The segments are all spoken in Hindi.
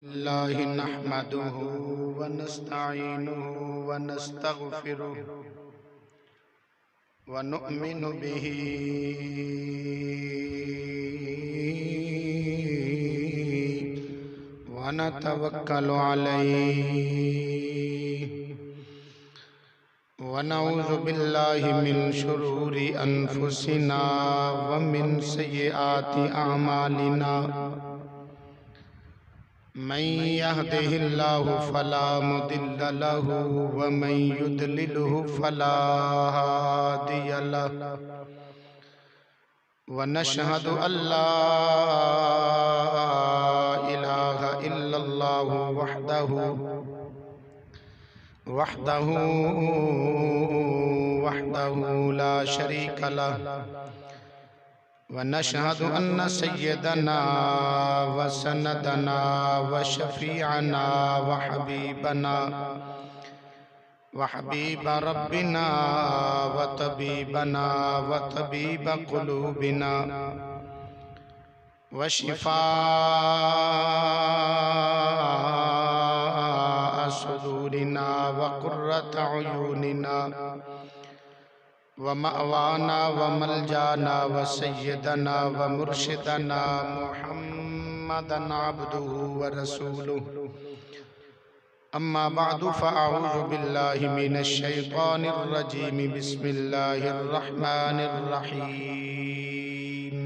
अल्लाहि नहमदुहु व नस्तईनुहु व नस्तगफिरुहु व नुअमिनु बिही व नतवक्कलु अलैहि व नऊज़ु बिल्लाहि मिन शुरूरि अनफुसिना व मिन सय्यिआति अअमालिना। मन यहदिहिल्लाहु फला मुदिल्ल लहु व मन युद्लिलहु फला हादिय लहु व नशहदु अल्ला इलाहा इल्लल्लाहु वहदहु ला शरीक लहु व नशहदु अन्न सय्यदना व सनदना व शफीअना व हबीब रब्बिना व तबीब क़ुलूबिना व शिफ़ाअ सुदूरिना व क़ुर्रत अयूनिना व मअवाना व मलजाना व सय्यदना व मुर्शिदना मुहम्मदन अब्दुहु व रसूलुहु। अम्मा बअदु फ़अऊज़ु बिल्लाहि मिनश शैतानिर रजीम। बिस्मिल्लाहिर रहमानिर रहीम।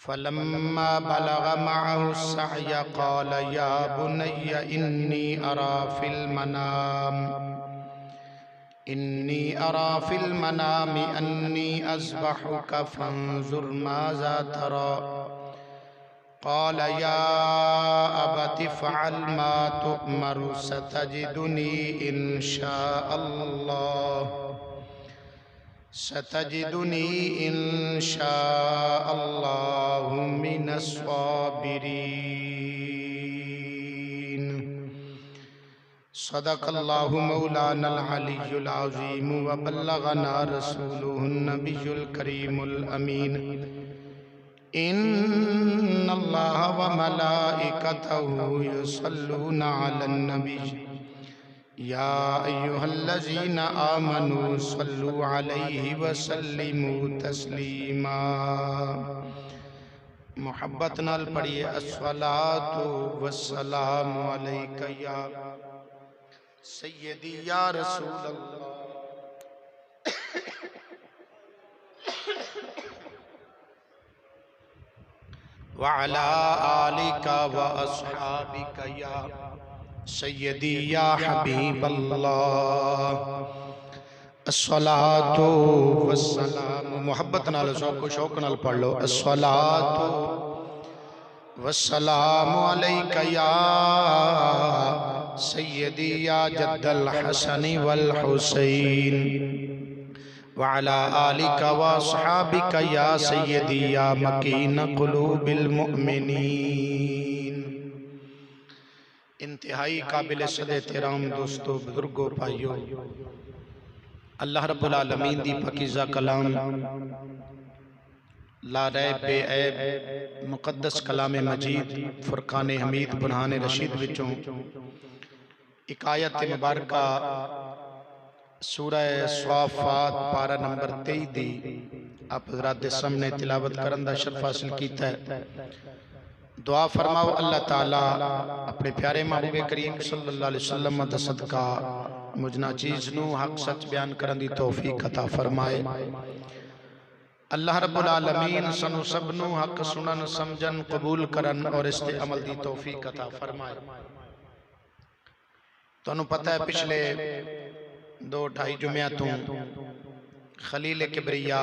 फ़लम्मा बलग मअहु अस्सअय क़ाल या बुनय्य इन्नी अरा फिल मनामि अन्नी अज़बहुक फ़ंज़ुर माज़ा तरा। क़ाल या अबति फ़अल मा तुअमरु सतजिदुनी इंशाअल्लाहु मिनस साबिरीन। सदक़ल्लाहु मौलानल अलियुल अज़ीम व बल्लगना रसूलुहुन नबियुल करीमुल अमीन। इन्नल्लाह व मलाइकतहु युसल्लूना अलन नबी या अय्युहल्लज़ीना आमनू सल्लू अलैहि व सल्लिमू तस्लीमा। मोहब्बत नाल पढ़िए अस्सलातु वस्सलामु अलैका या सय्यदी या रसूल अल्लाह। व अला आलिका व अस्हाबिका या सय्यदी या हबीब अल्लाह। अस्सलातु वस्सलामु मोहब्बत नाल शौक नाल पढ़ लो। अस्सलातु वस्सलामु अलैका या सय्यदी या जद्दल हसन वल हुसैन व अला आलिका व अस्हाबिका या सय्यदी या मकीन क़ुलूबिल मुअमिनीन। इंतहाई काबिल सदे एहतराम दोस्तों, बुजुर्गों, भाइयों, अल्लाह रब्बुल आलमीन दी पाकीज़ा कलाम ला रैब बेऐब मुक़द्दस कलाम मजीद फुरकान हमीद बुरहान रशीद विचों एक आयत मुबारका सूरह स्वाफ़ात पारा नंबर 23 दी आप हज़रात दे सामने तिलावत करन दा शर्फ हासिल कीता है। दुआ फरमाओ अल्लाह ताला अपने प्यारे महबूब करीम सल्लल्लाहु अलैहि वसल्लम दा सदका मुझना चीज़ नू हक सच बयान करन दी तौफीक अता फरमाए। अल्लाह रब्बुल आलमीन सनू सबनू हक सुनन समझन कबूल करन और इस ते अमल दी तौफीक अता फरमाए। तुहानू पता है पिछले 2-2.5 जुम्मों तो खलील किबरिया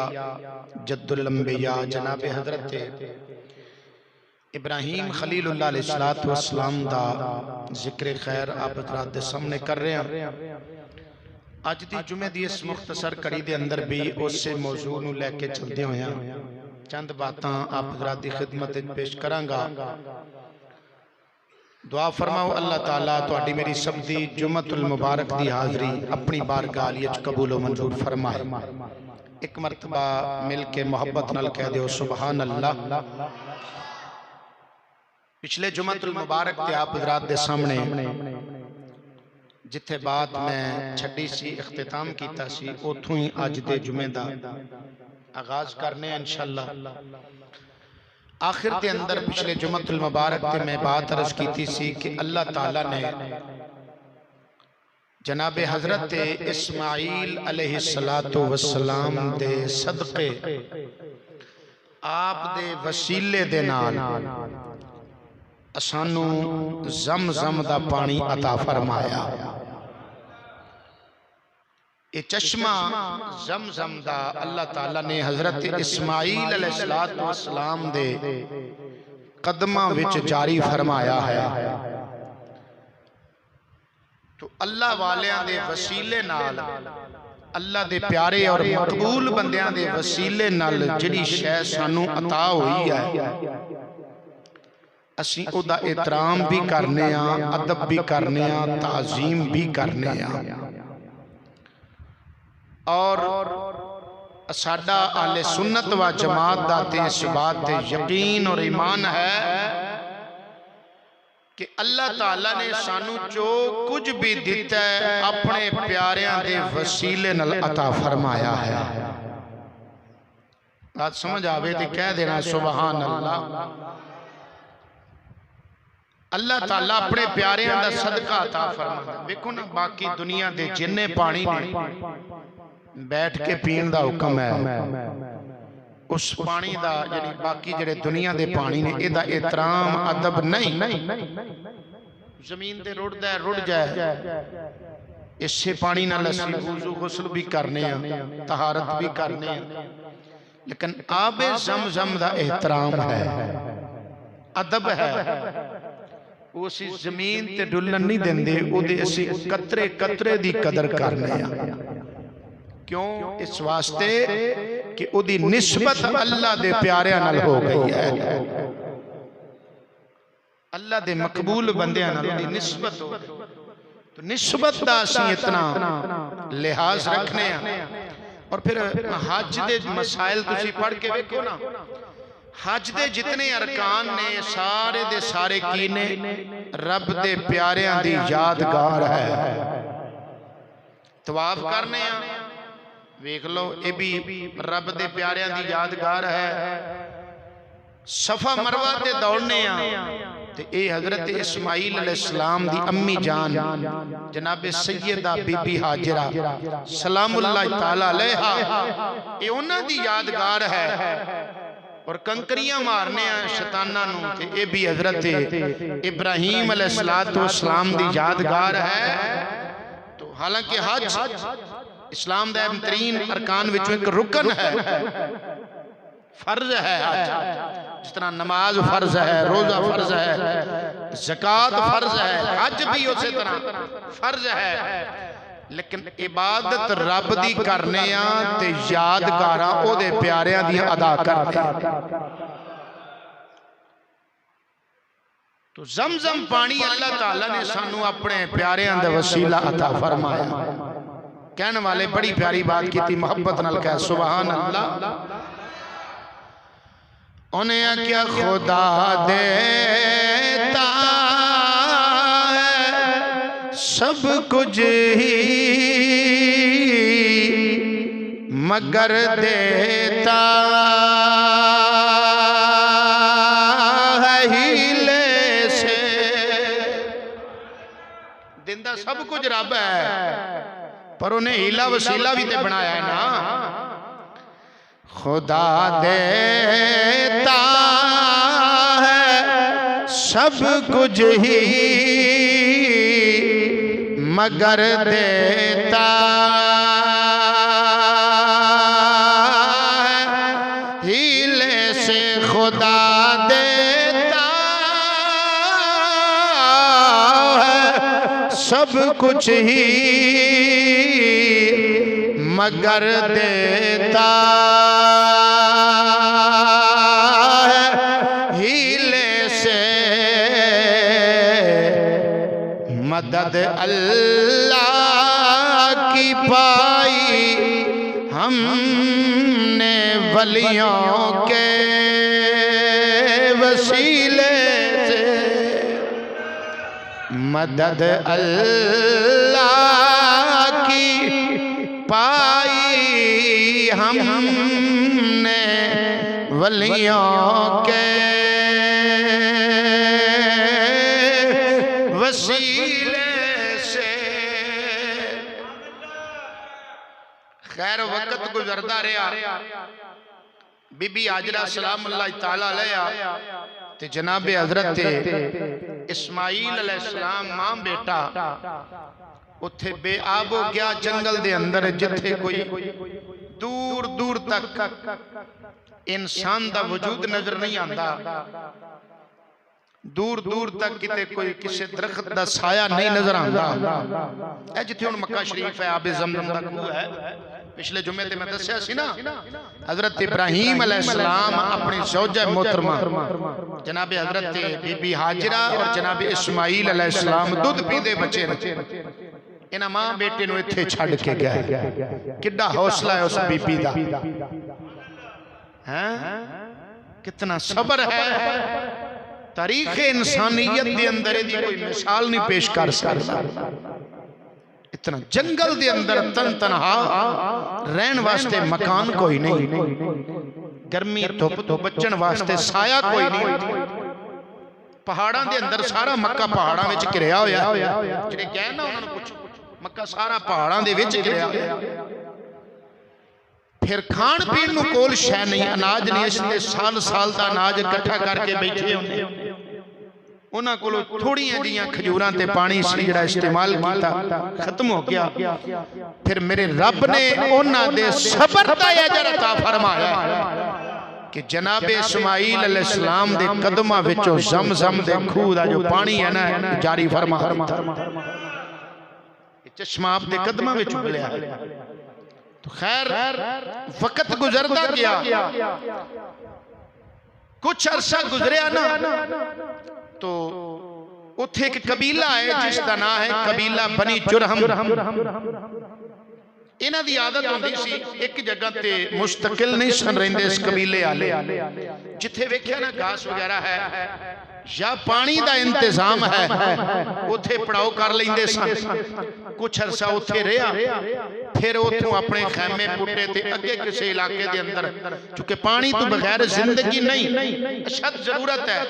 जद्दुल अंबिया जनाब हजरत इब्राहीम खलीलुल्लाह अलैहिस्सलातु वस्सलाम दा जिक्र खैर आप हज़रात दे सामने कर रहे हैं। अज दी जुमे दी इस मुख्तसर कड़ी दे अंदर भी उसे मौजू नूं लैके चलदे होए चंद बातां आप हज़रात दी खिदमत विच पेश करांगा। दुआ फरमाओ अल्लाह ताला तुहाडी मेरी सब दी जुमतुल मुबारक दी हाज़री अपनी बारगाह विच कबूल व मंजूर फरमाए। एक मरतबा मिल के मोहब्बत नाल कह दो सुबहान अल्लाह। पिछले जुमतुल मुबारक ते आप हज़रात दे सामने जिथे बात मैं छड्डी सी इख्तिताम कीता सी उथों ही अज दे जुमे दा आगाज करने इंशाअल्लाह। आखिर के अंदर पिछले जुमतुल मुबारक ते मैं बात अर्ज की सी कि अल्लाह ताला ने जनाबे हजरत इस्माइल अलैहिस्सलातु वस्सलाम दे सदके आप दे वसीले दे नाल सानू ज़म-ज़म दा पानी अता फरमाया। ये चश्मा ज़म-ज़म दा अल्लाह ताला ने हजरत इस्माइल अलैहिस्सलातु वस्सलाम दे कदमां विच जारी फरमाया है। तो अल्लाह वालियां दे वसीले नाल अल्लाह दे प्यारे और मकबूल बंदियां दे वसीले नाल जिहड़ी शै सानू अता होई है असी उदा एहतराम भी करने अदब भी करने ताजीम भी करने और साडा आले सुन्नत व जमात दा ते इस बात ते यकीन और ईमान है कि अल्लाह ताला ने सानू जो कुछ भी दिता है अपने प्यारियां दे वसीले नाल अता फरमाया है। बात समझ आवे तो कह देना सुभान अल्लाह। अल्लाह ताला अपने प्यारियां दा सदका अता फरमाता। देखो ना बाकी दुनिया दे जिन्ने पानी ने बैठ के पीण दा हुक्म है उस पानी दा यानी बाकी जेड़े दुनिया दे पानी ने इहदा एहतराम अदब नहीं। जमीन ते रुड़दा रुड़ जाए इसे पानी नाल असीं वुज़ू गुस्ल भी करने तहारत भी करने लेकिन आबे ज़म-ज़म दा एहतराम है अदब है। उसी जमीन ते डुलन नहीं देंदे उहदे असी कतरे कतरे दी कदर करने क्यों इस वास्ते कि उहदी निस्बत अल्लाह दे प्यारियां नाल हो गई है। अल्लाह दे मकबूल बंदियां नाल उहदी निस्बत हो गई तो निस्बत दा असी इतना लिहाज रखने और फिर हज दे मसाइल तुसी पढ़ के देखो ना हज दे जितने अरकान ने सारे की ने रब दे प्यारियां दी यादगार है। तवाफ करने वेख लो ये भी रब दे प्यारियां दी यादगार है। सफा मरवा ते दौड़ने ते ए हजरत इस्माइल अलैहिस्सलाम दी अम्मी जान जनाबे सैयदा बीबी हाजिरा सलामुल्लाह ताला अलैहा ये उन्हां दी यादगार है और कंकरियां मारने शैताना नूं ते ए भी हजरत इब्राहीम अलैहिस्सलातु वस्सलाम दी यादगार है। तो हालांकि हज इस्लाम दा बेहतरीन अरकान विचों एक रुकन है फर्ज है हज जिस तरह नमाज फर्ज है रोजा फर्ज है ज़कात फर्ज है हज भी उसी तरह फर्ज है लेकिन इबादत रब दी करने ते यादगारां ओदे प्यारियां दी अदा करने। तो ज़म-ज़म पानी अल्लाह ताला ने सानू अपने प्यारियां दे वसीला अता फरमाया। कहने वाले बड़ी प्यारी बात की थी मोहब्बत नाल कह सुभान अल्लाह। उन्हें आख्या खुदा देता सब कुछ ही मगर देता है हीले से। दिंदा सब कुछ रब है पर उन्हें हीला वसीला भी तो बनाया है ना। खुदा देता है सब कुछ ही मगर देता है हीले से खुदा देता है सब कुछ ही मगर देता है हीले से मदद अल्लाह की पाई हमने वलियों के वसीले से। मदद अल्लाह की पाई हमने वलियों के वसीले से। खैर वक्त गुजरदा रहा, बीबी हाजरा सलाम अल्लाह ताला अलैहा ते जनाबे हजरत इस्माइल अलैहिस्सलाम मां बेटा उत्थे बेआब हो गया जंगल दे अंदर, जिथे कोई दूर दूर तक इंसान दा वजूद नजर नहीं आता, दूर दूर तक किते कोई किसी दरख्त दा साया नहीं नजर आता। ए जिथे हुण मक्का शरीफ है, आबे ज़मज़म दा खूह है, पिछले जुमे ते मैं दस्या सी ना, हजरत इब्राहीम अलैहिस्सलाम अपनी ज़ौजा मोहतरमा जनाबे हजरत बीबी हाजरा और जनाबे इस्माइल अलैहिस्सलाम दूध पींदे बच्चे ने, इन्हां मां बेटे नूं इत्थे छड्ड के गए। किड्डा हौसला है उस बीबी दा, हैं कितना सबर है। तारीख इंसानियत के अंदर इहदी कोई मिसाल नहीं पेश कर सकता। इतना जंगल दे अंदर तन तनहा रहन वास्ते मकान कोई नहीं, गर्मी धुप तो बचन वास्ते साया कोई नहीं। पहाड़ां दे अंदर सारा मक्का पहाड़ां विच घिरिया होया, जिहड़े गए ना उन्हां नूं पुछो, मक्का सारा पहाड़ां दे विच घिरिया होया। फिर खाण पीण नूं कोल शै नहीं, अनाज नहीं, इसलिए साल साल का अनाज इकट्ठा करके बैठे होंदे। उन्हां कोलों थोड़ियां जिहियां खजूरां ते पानी सी जिहड़ा इस्तेमाल कीता, खत्म हो गया। फिर मेरे रब ने उन्हां दे सबर दा अजर अता फरमाया कि जनाबे इस्माइल अलैहिस्सलाम दे कदमां विचों ज़मज़म दे खूह दा जो पानी है ना जारी फरमा दिता। चश्मा आप दे कदमां विच उबलिया। तो खैर वक्त गुजरता गया, कुछ अरसा गुजरिया ना, तो उथे एक कबीला है जिसका नाम है कबीला बनी जुरहम। इन्हां दी आदत होंदी सी एक जगह ते मुस्तकिल नहीं सन रहिंदे इस कबीले वाले, जिथे वेख्या ना घास वगैरह है या पानी का इंतजाम है, उथे पड़ाव कर लेंदे सन। कुछ अरसा उथे रहा, फिर उथों अपने खैमे पुटे ते अगे किसी इलाके दे अंदर, क्योंकि पानी तो बगैर जिंदगी नहीं, अशद जरूरत है।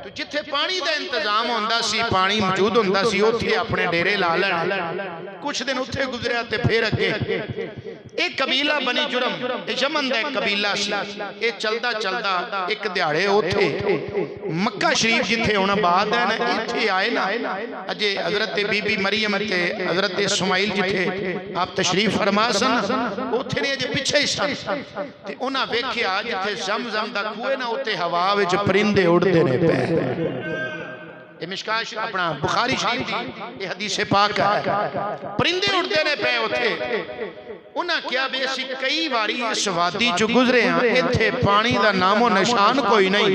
तो जिथे पानी का इंतजाम होंदा सी, पानी मौजूद होंदा सी, उथे अपने डेरे ला लेने। कुछ दिन उथे गुजरिया ते फिर अगे एक कबीला बनी जुरम, यमन दा एक कबीला सी। ये चलदा चलदा एक दिहाड़े उथे मक्का शरीफ जिथे हुण आबाद है ना, इत्थे आए ना अजे हजरत बीबी मरियम ते हजरत इस्माइल जिथे आप तशरीफ फरमा सन, उथे ने अजे पिछे ही सन। ते उन्हां वेख्या जिथे ज़मज़म दा खूह ना, उते हवा विच परिंदे उड़दे ने पे। ये मिशकात अपना बुखारी शरीफ दी ये हदीस पाक है, परिंदे उड़दे ने पे उथे। उन्हां क्या भी असीं कई बारी इस वादी चो गुजरे हां, इत्थे पानी दा नामो निशान कोई नहीं,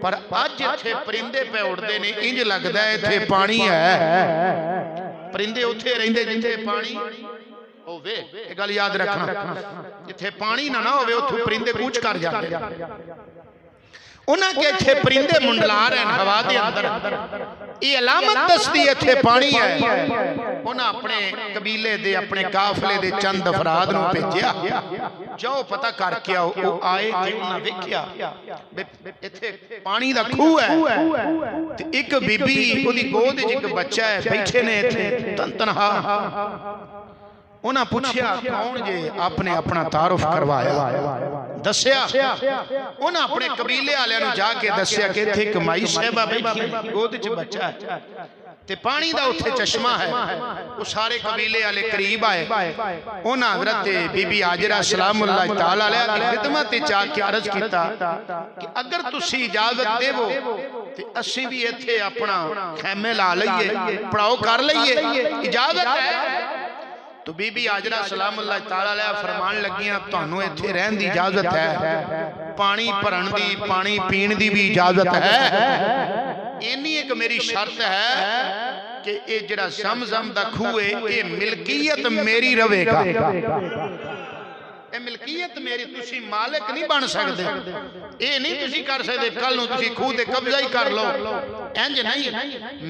पर अज इत्थे परिंदे पे उड़दे ने, इंज लगदा है इत्थे पानी है। परिंदे उत्थे रहिंदे जिथे पानी होवे, ये गल याद रखना। जिथे पानी ना होवे उत्थे परिंदे कूच कर जांदे। उन्हां के इत्थे परिंदे मुंडला रहे हैं हवा दे अंदर, ये अलामत दसदी इत्थे पानी है। उन्हां अपने कबीले दे अपने काफले दे चंद अफराद नूं भेजिया, जाओ पता करके आओ। वो आए ते उन्हां वेख्या इत्थे पानी दा खूह है, ते एक बीबी ओदी गोद च एक बच्चा है, बैठे ने इत्थे तन तनहा। उन्हां पूछया कौन जे, आपने अपना तारुफ करवाया, दस्या। उन्हां अपने कबीले वालियां नूं जाके दस्या कि इत्थे एक माई साहिबा बैठी है, गोद च बच्चा है ते पानी दा उत्थे चश्मा है। वो सारे कबीले वाले करीब आए। उन्हां हजरत बीबी हाजरा सलामुल्लाह तआला अलैहा दी खिदमत विच आके अर्ज कीता कि अगर तुसी इजाजत देवो ते असीं भी इत्थे अपना खैमे ला लईए, पड़ाव कर लईए, इजाजत है। तो बीबी हाजरा सलामुल्लाह तआला अलैहा फरमान लगियां तुहानू इत्थे रहन दी इजाजत है, पानी भरन दी, पानी पीण दी भी इजाजत है। इन्नी एक मेरी शर्त है कि ये जिहड़ा ज़मज़म दा खूह है, ये मिल्कियत मेरी रहेगा। ਇਹ ਮਿਲਕੀਅਤ ਮੇਰੀ, ਤੁਸੀਂ ਮਾਲਕ ਨਹੀਂ ਬਣ ਸਕਦੇ। ਇਹ ਨਹੀਂ ਤੁਸੀਂ ਕਰ ਸਕਦੇ ਕੱਲ ਨੂੰ ਤੁਸੀਂ ਖੂਹ ਤੇ ਕਬਜ਼ਾ ਹੀ ਕਰ ਲਓ, ਇੰਜ ਨਹੀਂ।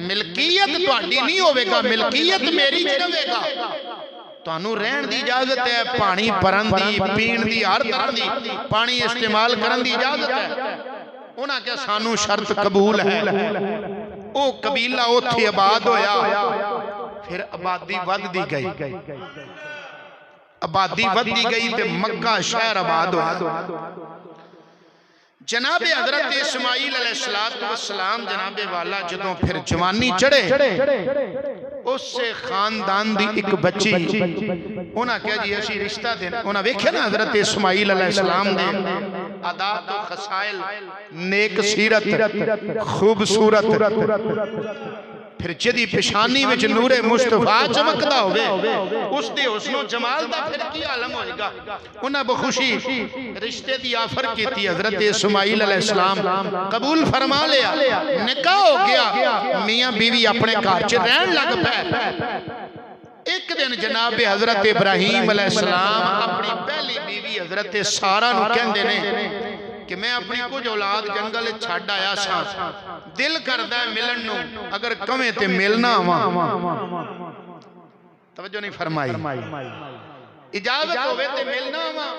ਮਿਲਕੀਅਤ ਤੁਹਾਡੀ ਨਹੀਂ ਹੋਵੇਗਾ, ਮਿਲਕੀਅਤ ਮੇਰੀ ਚ ਰਹੇਗਾ। ਤੁਹਾਨੂੰ ਰਹਿਣ ਦੀ इजाजत है, पानी भरन दी, पीण दी, हर तरह दी पानी इस्तेमाल करन दी इजाजत है। उन्हें क्या सानू शर्त कबूल है। वो कबीला उत्थे आबाद होया, फिर आबादी वधदी गई, आबादी वधदी गई ते मक्का शहर आबाद होया। जनाबे हजरत इस्माइल अलैहिस्सलाम जनाबे वाला जदों फिर जवानी चढ़े, उससे खानदान दी एक बच्ची उन्हें कहा जी असी रिश्ता देना। उन्हें वेख्या ना हजरत इस्माइल अलैहिस्सलाम दे आदात तो खसाइल, नेक सीरत, खूबसूरत, फिर जिदी पेशानी विच नूरे मुस्तफा चमकदा होवे, उसदे हुस्नो जमाल दा फिर की आलम होएगा। उन्हें बखुशी रिश्ते दी आफर कीती, हजरत इस्माइल अलैहिस्सलाम कबूल फरमा लिया, निकाह हो गया, मियां बीवी अपने घर च रहन लग पे। एक दिन जनाब हजरत इब्राहिम अलैहिस्सलाम अपनी पहली बीवी हजरत सारा नूं कहंदे ने कि मैं अपनी कुछ औलाद जंगल छड्ड आया सा, दिल करदा है मिलन नूं, अगर कवें ते मिलना आवां। तवज्जो नहीं फरमाई, इजाजत होवे ते मिलना आवां।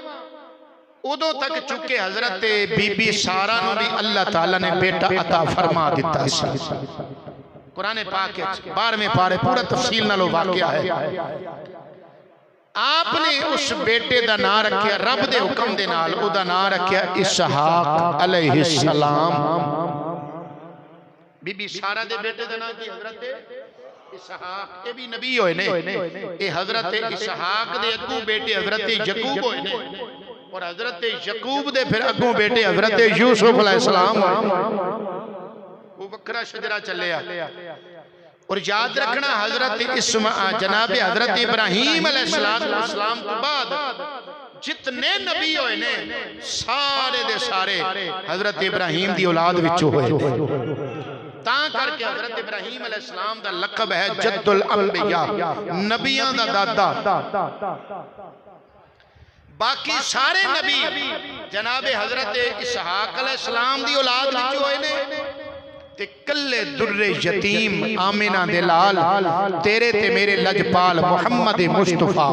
उदों तक चुके हजरत बीबी सारा नूं भी अल्लाह ताला ने बेटा अता फरमा दिता सी। कुरान पाक 12वें पारे पूरा तफसील नाल वाकया है। आपने उस बेटे का नाम रखा, रब के हुक्म के नाल उदा नाम रखा इसहाक अलैहिस्सलाम। बीबी सारा दे बेटे का नाम की हजरत इसहाक, ये भी नबी होए ने। ये हजरत इसहाक दे अगू बेटे हजरत यकूब होए ने, और हजरत यकूब दे फिर अगू बेटे हजरत यूसुफ अलैहिस्सलाम होए। वो बकरा शजरा चलिया। और याद रखना हजरत जनाब हजरत इब्राहिम अलैहिस्सलाम के बाद जितने नबी होए ने सारे दे सारे हजरत इब्राहिम दी औलाद विचों होए। ता करके हजरत इब्राहिम अलैहिस्सलाम दा लक़ब है जद्दुल अंबिया, नबियां दा दादा। बाकी सारे नबी जनाब हजरत इसहाक अलैहिस्सलाम दी औलाद विचों होए ने। ते कल्ले दुर्रे यतीम आमिना दे लाल तेरे ते मेरे लजपाल मुहम्मद मुस्तफा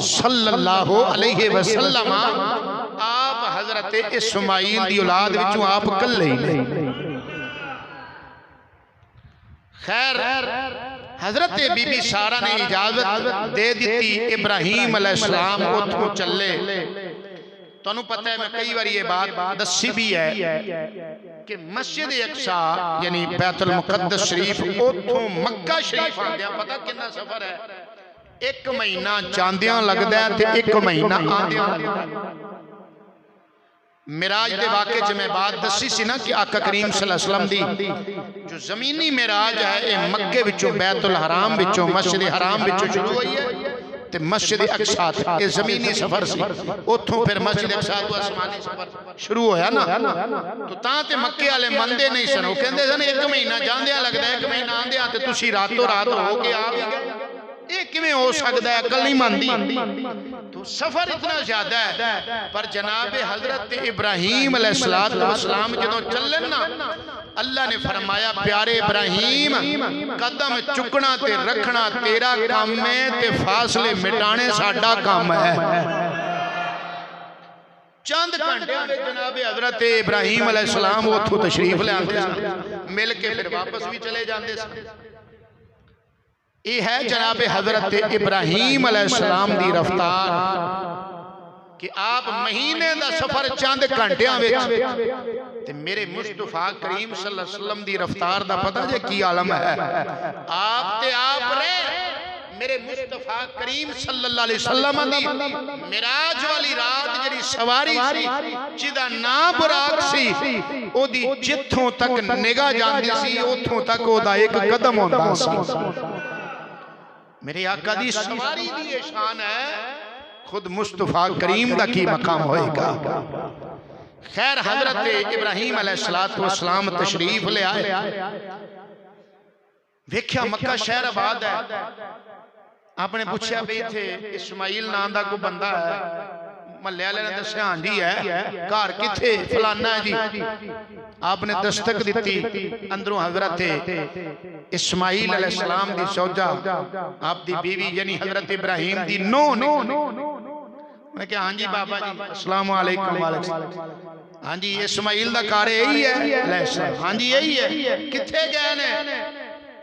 सल्लल्लाहु अलैहि वसल्लम आप हजरत इस्माइल दी औलाद विचों आप कल्ले ही नहीं। खैर हजरत बीबी सारा ने इजाजत दे दी, इब्राहिम अलैहिस्सलाम उठों चले। तुहानू पता है मैं कई बार ये बात दसी भी है कि मस्जिद अक्सा यानी बैतुल मुकद्दस शरीफ उथों मक्का शरीफ आंदिया पता कितना सफर है, एक महीना जांदियां लगदा है ते एक महीना आंदियां लगदा है। मिराज के वाक़े च मैं बात दसी सी ना कि आका करीम सल्लल्लाहु अलैहि वसल्लम दी जो जमीनी मिराज है ये मक्के विचों बैतुल हराम विचों मस्जिद हराम विचों शुरू हुई है ते मस्जिद अक्सा ये जमीनी सफर सी, उथों फिर मस्जिद अक्सा तो आसमानी सफर शुरू होया ना। तो तां ते मक्के वाले मंदे नहीं सन, वो कहंदे सन एक महीना जांदियां लगदा है, एक महीना आंदियां ते तुसीं रातों रात हो के आ गए, ये किवें हो सकदा है, अकल नहीं मनदी। तो सफर इतना ज्यादा है। पर जनाब हजरत इब्राहिम अलैहिस्सलाम जदों चलन ना, अल्लाह ने फरमाया प्यारे इब्राहिम कदम चुकना ते रखना तेरा काम है ते फासले मिटाने साडा काम है। चंद घंटिया में जनाब हजरत इब्राहिम अलैहिस्सलाम उथों तशरीफ ले आते सन, मिल के फिर वापस भी चले जाते सन। ये है जनाब हजरत इब्राहिम अलैहिस्सलाम दी रफ्तार कि आप महीने का सफर चंद घंटिया ते मेरे मुस्तफा करीम सल्लल्लाहु अलैहि वसल्लम दी रफ्तार दा पता जे की आलम है। आप ते आप रहे मेरे मुस्तफा करीम सल्लल्लाहु अलैहि वसल्लम दी मिराज वाली रात जेड़ी सवारी सी जिदा नाम बुराक सी, ओदी जिथों तक निगाह जांदी सी उथों तक ओदा एक कदम होंदा सी। मेरे आका दी सवारी दी शान है, खुद मुस्तफा करीम दा की मकाम होएगा। खैर हजरत इब्राहिम अलैहिस्सलातु वस्सलाम तशरीफ ले आए, वेख्या मक्का शहर आबाद है। आपने पूछा भी इत्थे इस्माइल नाम दा कोई बंदा है, महल्ले वाले ने दस्या हाँ जी है, घर किथे, फलाना है जी। आपने दस्तक दी, अंदरों हजरत इस्माइल अलैहिस्सलाम दी सौजा आप दी बीवी यानी हजरत इब्राहिम दी नो ने। मैं क्या हाँ जी बाबा जी अस्सलाम वालेकुम। हाँ जी इस्माइल दा घर यही है? हाँ जी यही है। किथे गए ने?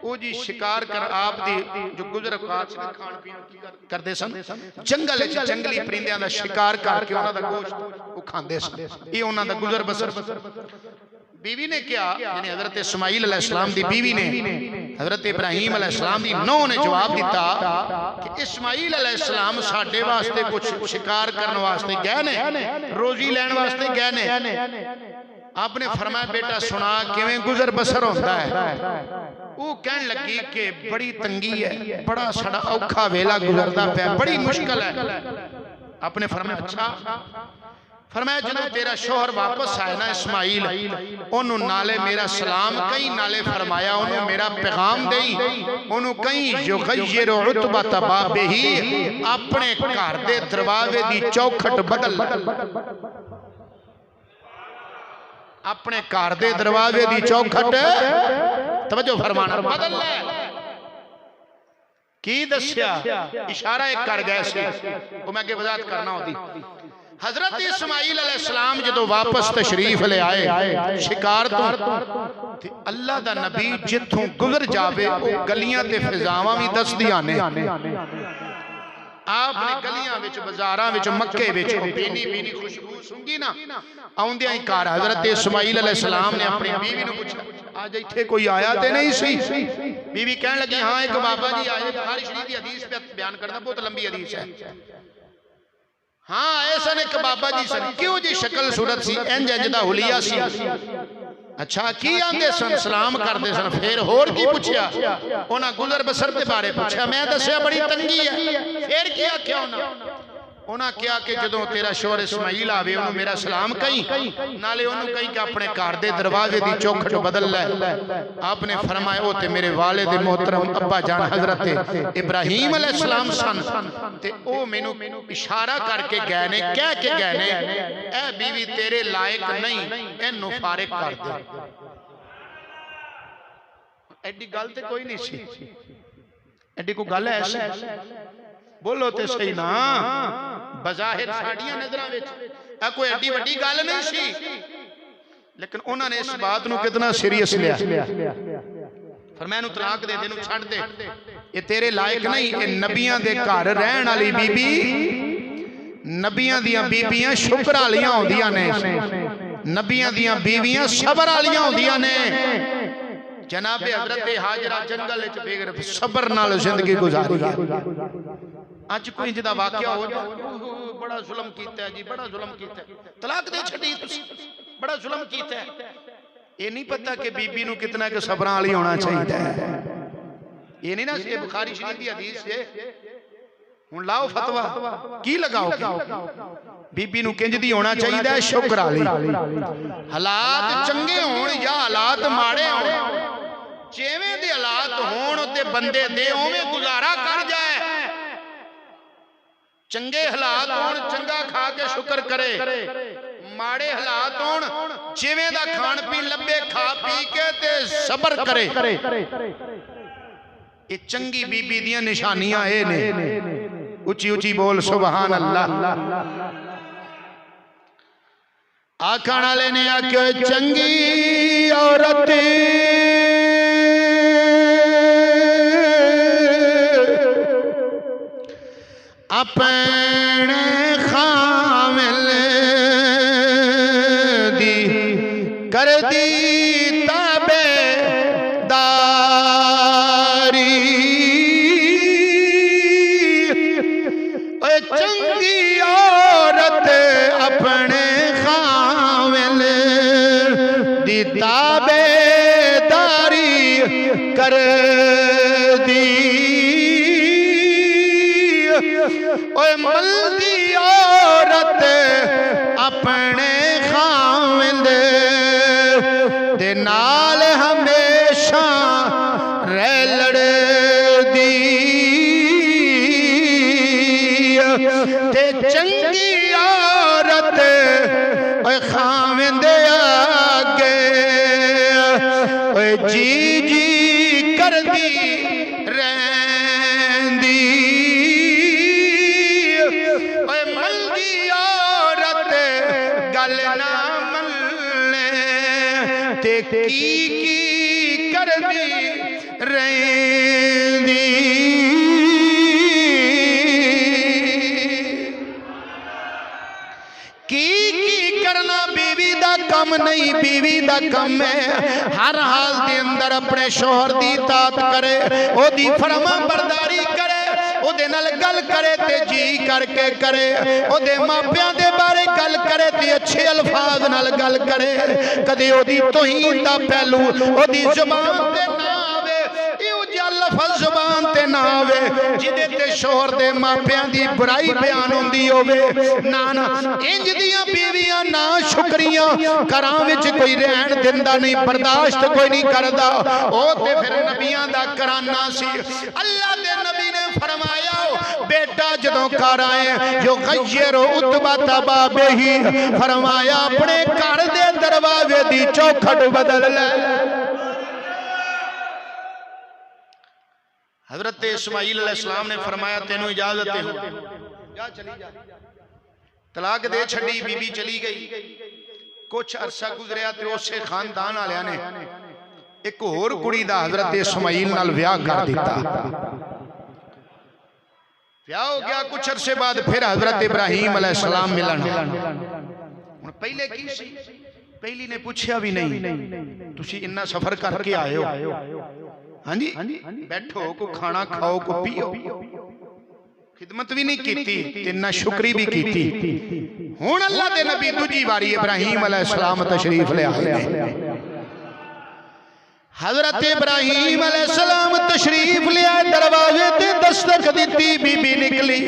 वो जी शिकार कर आप दी जो गुजर खान पीन करते सन, जंगल जंगली परिंदियां दा शिकार करके उन्हां दा गोश्त वो खांदे सन। ये उन्हां दा गुजर बसर। बीवी ने क्या यानी हजरत इस्माइल अलैहिस्सलाम दी बीवी ने हजरत इब्राहिम अलैहिस्सलाम दी नौ ने जवाब दिता कि इस्माइल अलैहिस्सलाम साडे वास्ते कुछ शिकार करने वास्ते गए ने, रोजी लैण वास्ते गए ने। आपने फरमाया बेटा सुना किवें गुजर बसर होता है। वो कहन लगी कि बड़ी तंगी है, बड़ा साड़ा औखा वेला गुजरता पाया, बड़ी मुश्किल है। आपने फरमाया अच्छा। फरमाया जो तेरा शोहर वापस आए ना इस्माइल, ओनू नाले मेरा सलाम कहीं, नाले फरमाया ओनू मेरा पैगाम देई, ओनू कहीं युगय्यिरु उतबत बाबिही, अपने घर दे दरवाजे दी चौखट बदल, अपने घर दे दरवाजे दी चौखट तवज्जो फरमाना बदल ले। की दस्या इशारा एक कर गए सी, वो मैं अगे वजाहत करना होती। हजरत इस्माइल अलैहिस्सलाम जो वापस तशरीफ ले आए शिकार तो अल्लाह दा नबी जिथों गुजर जावे वो गलियां ते फिजावां भी दसदियां ने। आपने गलियां विच बाजारां विच मक्के विच बीनी बीनी खुशबू सूंघी ना, आउंदियां ही घर हजरत इस्माइल अलैहिस्सलाम ने अपनी बीवी नूं पूछा आज इत्थे कोई आया ते नहीं सी? बीवी कहन लगी हाँ एक बाबा जी आए, बुखारी शरीफ की हदीस पे बयान करना, बहुत लंबी हदीस है। हाँ ऐसा ने एक बाबा जी सन, क्यों जी शक्ल सूरत सी, इंज इंज दा हुलिया सी। अच्छा की आंदे सन, सलाम करते सन। फिर होर की पूछया? उन्हां गुजर बसर के बारे पूछया। मैं दस्या बड़ी तंगी है। फिर की आख्या उन्हां क्या कि जदों तेरा शोहर इस्माइल आवे ओनू मेरा सलाम कहीं, नाले ओनू कहीं कि अपने घर दे दरवाजे दी चौखट बदल ले। आपने फरमाया ओ ते मेरे वालिद मोहतरम अब्बा जान हजरत इब्राहिम अलैहिस्सलाम सन, ते ओ मैनू इशारा करके गए ने, कह के गए ने ए बीवी तेरे लायक नहीं, इनू फारिग कर दे। एडी गल ते कोई नहीं सी, एडी कोई गल है ऐसी? बोलो ते सही ना। बज़ाहिर साड़ियां नजरां विच ए कोई एडी वड्डी गल नहीं सी, लेकिन उन्होंने इस बात नूं कितना सीरियस लिया। फरमाया इनू तलाक दे दे, इनू छड्ड दे, ये तेरे लायक नहीं। ये नबियां दे घर रहन वाली बीबी, नबियां दियां बीबियां शुक्र वालियां होंदियां ने, नबियां दियां बीवियां सबर वालियां होंदियां ने। जनाबे हजरत हाजरा जंगल विच बेगैर सबर नाल जिंदगी गुजारी है। अज कोई जिदा वाकया हो जाए बड़ा जुल्म कीता है जी, बड़ा जुल्म कीता है, तलाक दे छड़ी तुसी, बड़ा जुल्म कीता है। ये नहीं पता कि बीबी नूं कितना के सबरां वाली होना चाहिए। ये नहीं ना, ये बुखारी शरीफ की हदीस है। हुण लाओ फतवा की लगाओ, बीबी नूं किंज दी होना चाहिए? शुक्र वाली। हालात चंगे होण या हालात माड़े होण, जिवें दे हालात होण ते बंदे दे उवें गुजारा कर जाए। चंगे हालात होण चंगा खा के शुक्र करे, माड़े हालात होण जिवें दा खान पीन लब्बे खा पी के ते सबर करे। ये चंगी बीबी दियां निशानियां ए ने। उची उची बोल सुभान अल्लाह। आखण वाले ने आख्यो चंगी औरत अपने खामिल दी कर दी ताबेदारी, चंगी औरत अपने खामिल दी ताबेदारी कर दी। मल्दी औरत अपने खामिल करदी रहंदी ओए मलदी औरत गल ना मल्ले ते की करदी रहंदी कम नहीं बीवी दा कम है हर हाल दे अंदर अपने शोहर दी तात करे ओदी फरमा बरदारी करे ओदे नाल गल करे ते जी करके करे ओदे मापियां दे बारे गल करे ते अच्छे अल्फाज नाल गल करे कदे ओदी तौहीन दा पहलू ओदी जुबान ते ना आवे इहो जिहा लफ्ज़ जुबान ते ना आवे जिदे ते शोहर दे मापियां दी बुराई बयान होंदी होवे ना ना इंज दियां बीवियां ना शुक्रिया घरां विच कोई रहन दिंदा नहीं बर्दाश्त कोई नहीं करदा ओ ते फिर नबियां दा कराना सी अल्लाह दे नबी ने फरमाया बेटा जदों घर आए जो गय्यरो उतबा तबाबे ही फरमाया अपने घर दे दरवाजे दी चौखट बदल ले हजरत इस्माइल अलैहिस्सलाम ने फरमाया तेनू इजाजत है जा चली जा तलाक दे छड़ी बीबी चली गई कुछ अरसा गुजरिया ते उसे खानदान वालियां ने एक होर कुड़ी दा हजरत इस्माइल नाल विआह कर दिता विआह हो गया कुछ अरसे बाद फिर हजरत इब्राहिम अलैहिस्सलाम मिलन हुण पहले की सी पहली ने पूछया भी नहीं तुसी इन्ना सफर करके आए हो हाँ जी बैठो को खाना खाओ को पियो खिदमत भी नहीं की ना शुक्री भी की हुण अल्लाह दे नबी दूजी बारी इब्राहिम अलैहिस्सलाम तशरीफ ले आए हजरत इब्राहिम अलैहिस्सलाम तशरीफ ले आए दरवाजे ते दस्तक दी बीबी निकली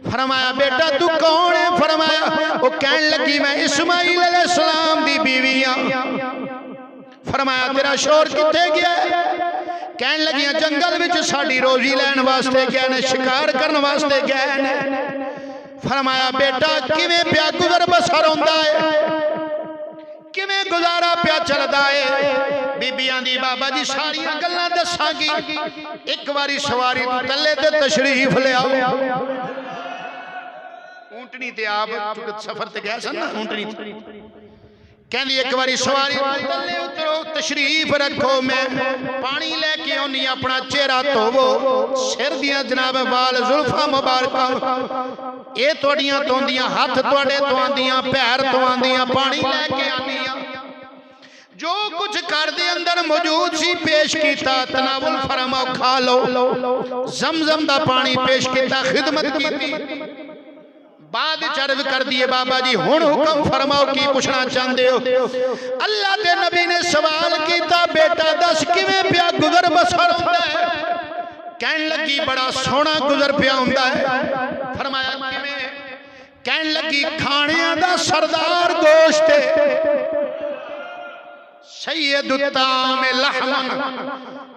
फरमाया बेटा तू कौन है फरमाया वो कहन लगी मैं इस्माइल अलैहिस्सलाम दी बीवी हां फरमाया तेरा शोहर किथे गया कहन लगी जंगल विच साडी रोजी लैन वास्ते गए ने शिकार करने वास्ते गए ने फरमाया बेटा किवें प्या गुजर बसर होंदा है किवें गुजारा प्या चलदा है बीबियां दी बाबा जी सारियां गल्लां दसांगी एक बारी सवारी तू तल्ले ते तशरीफ ले आओ ऊंटनी ते आप सफर ते गए सन ना ऊंटनी कहंदी एक बारी सवारी तल्ले उतरो तशरीफ रखो मैं पानी लेके आनी अपना चेहरा धोवो सिर दियां जनाब वाल जुल्फा मुबारका ये तोड़ियां तोंदियां हाथ तोड़े तो आंदियां पैर तो आंदियां पानी लेके आनी जो कुछ घर दे अंदर मौजूद सी पेश कीता तनावुल फरमाओ खा लो जमजम दा पानी पेश कीता खिदमत कीती बाद चर्ज कर दिए बाबा जी हुण हुक्म फरमाओ की पूछना चाहते हो अल्लाह के नबी ने सवाल किया बेटा दस किवें प्या गुजर बसर होंदा है कहन लगी बड़ा सोहना गुजर पिया होंदा है फरमाया किवें कहन लगी खाणियां दा सरदार गोश्त सैयदुत ताम लहमन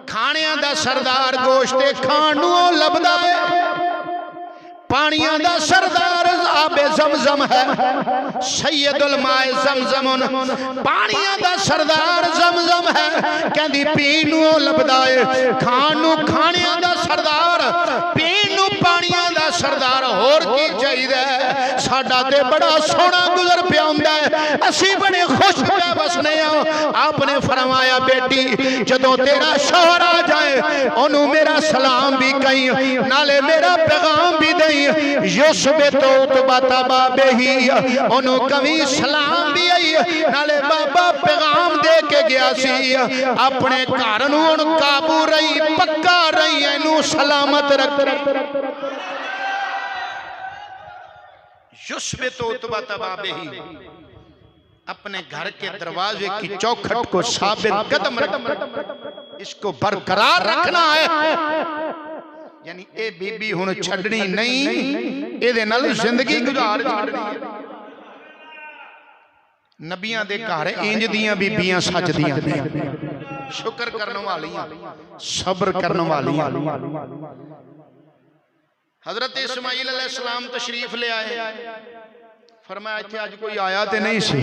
खाणियां दा सरदार गोश्त खाण नूं लभदा है पानियां दा सरदार आबे जमजम है सैयदुल माए जमजमुन पानियां दा सरदार जमजम है कहंदी पीण नूं लभदा है खाण नूं खाणियां दा सरदार पीण नूं पानियां दा सरदार होर की चाहिदा साडा ते बड़ा सोहना गुजर पिया हुंदा है असीं बड़े खुश पे बसने आ आपने फरमाया बेटी जदों तेरा शौहर आ जाए ओनू मेरा सलाम भी कही नाले मेरा पैगाम भी दई युसबे तो तबा बाबे ही ओनू कभी सलाम भी आई नाले बाबा पैगाम दे के गया सी अपने घर नूं हुण काबू रही पक्का रही एनू सलामत रख युसबे तो तबा बाबे ही अपने घर के दरवाजे की चौखट को साबित कदम रख इसको बरकरार रखना है यानी ए बीबी हुण छड्डनी नहीं एदे नाल जिंदगी गुजार छड्डनी है नबियां दे घर इंज दियां बीबियां सजदियां ने शुक्र करने वालियां सब्र करने वालियां हजरत इस्माइल अलैहिस्सलाम तशरीफ ले आए फरमाया इत्थे अज कोई आया ते नहीं सी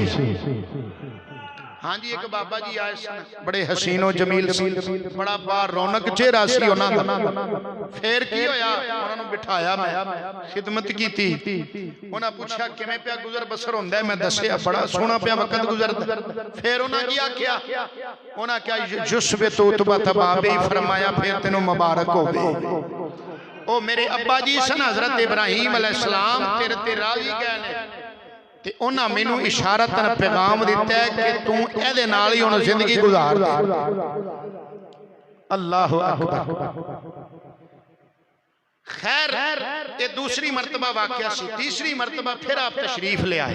हाँ जी, एक बाबा जी आए सन, बड़े हसीनो जमील सी, बड़ा बार रौनक चेहरा सी उन्हां दा। फिर की होया, उन्हां नूं बिठाया, मैं खिदमत की थी। उन्हां पूछा किवें पिया गुजर बसर हुंदा है, मैं दस्सिया बड़ा सोहना पिया वक्त गुजरदा। फिर उन्हां की आख्या, उन्हां क्या युस्बे तो तुबा तबाबे ही फरमाया, फिर तेनों मुबारक होवे। ओ मेरे अब्बा जी सन हजरत इब्राहिम अलैहिस्सलाम, तेरे ते राजी गए ने ते उन्हां मैनू इशारतन पैगाम दिता है कि तू एदे नाल ही हुण जिंदगी गुजार दे। अल्लाह अकबर। खैर ये दूसरी मरतबा वाकया सी। तीसरी मरतबा फिर आप तशरीफ ले आए।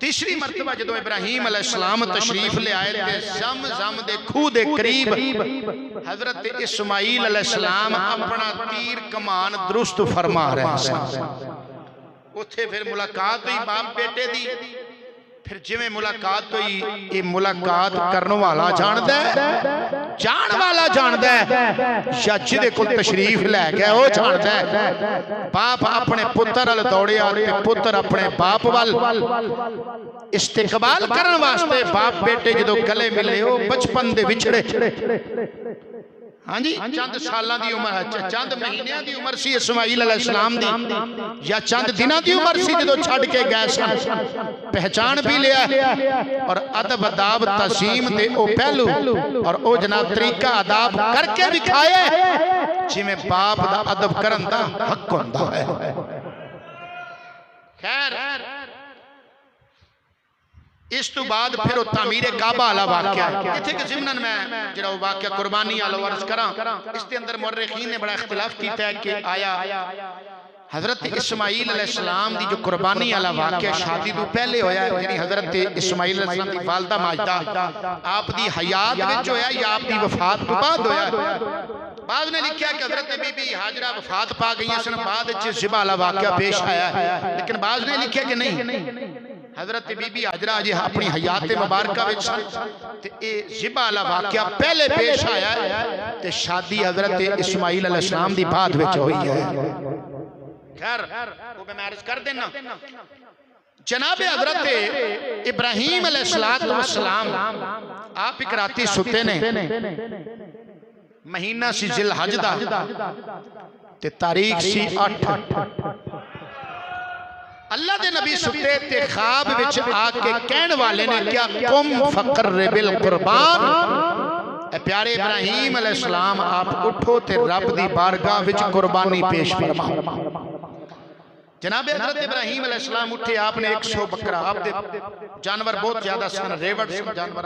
तीसरी मरतबा जदों इब्राहिम अलैहिस्सलाम तशरीफ ले आए ते ज़म दे खूह दे करीब हजरत इस्माईल अलैहिस्सलाम अपना तीर कमान दुरुस्त फरमा रहे सन। उत्थे फिर मुलाकात हुई बाप बेटे दी। फिर जिवें मुलाकात हुई, ये मुलाकात करने वाला जानदा है, जान वाला जानदा है, या जिहदे कोल तशरीफ लै गया वो जानदा है। बाप अपने पुत्र अल दौड़िया ते पुत्र अपने बाप वल इस्तिकबाल करन वास्ते बाप बेटे जदों गले मिले, वो बचपन दे विछड़े। हाँ जी, चंद सालां दी उम्र, चंद महीनों की उम्र सी इस्माईल अलैहिस्सलाम दी, या चंद दिनों की उम्र सी जदों छड़ के गए सन। पहचान भी लिया और अदब अदाब तज़ीम दे ओ पहलू और ओ जनाब तरीका अदाब करके विखाए जिवें बाप दा अदब करन दा हक हुंदा है। खैर इस तो बाद फिर तामीरे काबा वाला वाकया, इत्थे कि ज़िमनन मैं जिहड़ा वाकया कुर्बानी वाला अर्ज करां, इसके अंदर मुर्रिखीन ने बड़ा इख्तिलाफ किया है कि आया हजरत इस्माईल अलैहिस्सलाम दी जो कुर्बानी वाला वाकया शादी तो पहले होया है, यानी हजरत इस्माईल अलैहिस्सलाम दी वालदा माजदा आप दी हयात विच होया या आप दी वफात तो बाद होया। बाद ने लिखा कि हजरत बीबी हाजरा वफात पा गई सन, बाद विच ज़िबा वाला वाकया पेश आया है। लेकिन बाद ने लिखा कि नहीं, हजरत बीबी हाजरा अजे अपनी हयात मुबारका विच सन ते ए ज़िबा वाला वाकया पहले पेश आया है ते शादी हजरत इस्माईल अलैहिस्सलाम दी बाद विच हुई है। खैर वो मैं अर्ज कर देना, जनाब हजरत इब्राहिम अलैहिस्सलाम आप एक राती सुते ने, महीना सी जिलहज दा ते तारीख सी 8। अल्लाह दे नबी सुते ते ख्वाब विच आके कहने वाले ने क्या कुम फकर बिल कुर्बान, प्यारे इब्राहिम अलैहिस्सलाम आप उठो ते रब दी बारगाह विच कुर्बानी पेश फरमाओ। जनाब हजरत इब्राहिम अलैहिस्सलाम उठे, आपने 100 बकरा, आप जानवर बहुत ज्यादा सन, रेवड़ सन जानवर।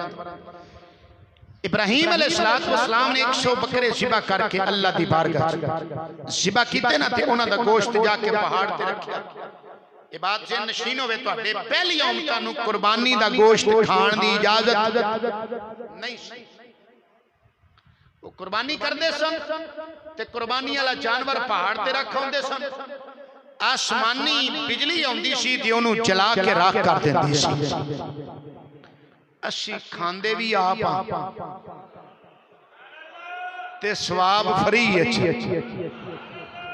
इब्राहिम अलैहिस्सलाम ने 100 बकरे ज़िबा करके अल्लाह दी बारगाह ज़िबा कीते ना ते उन्हां दा गोश्त जाके पहाड़ ते रखिया। ये बात जे नशीन होवे तुहाडे पहली उम्मतां नूं कुर्बानी दा गोश्त खाण दी इजाजत नहीं सी। वो कुर्बानी करदे सन ते कुर्बानी वाला जानवर पहाड़ ते रख आउंदे सन। आसमानी बिजली आउंदी सी ते ओनू जला के राख कर दिंदी सी। असी खांदे भी आप ते सवाब फ्री है,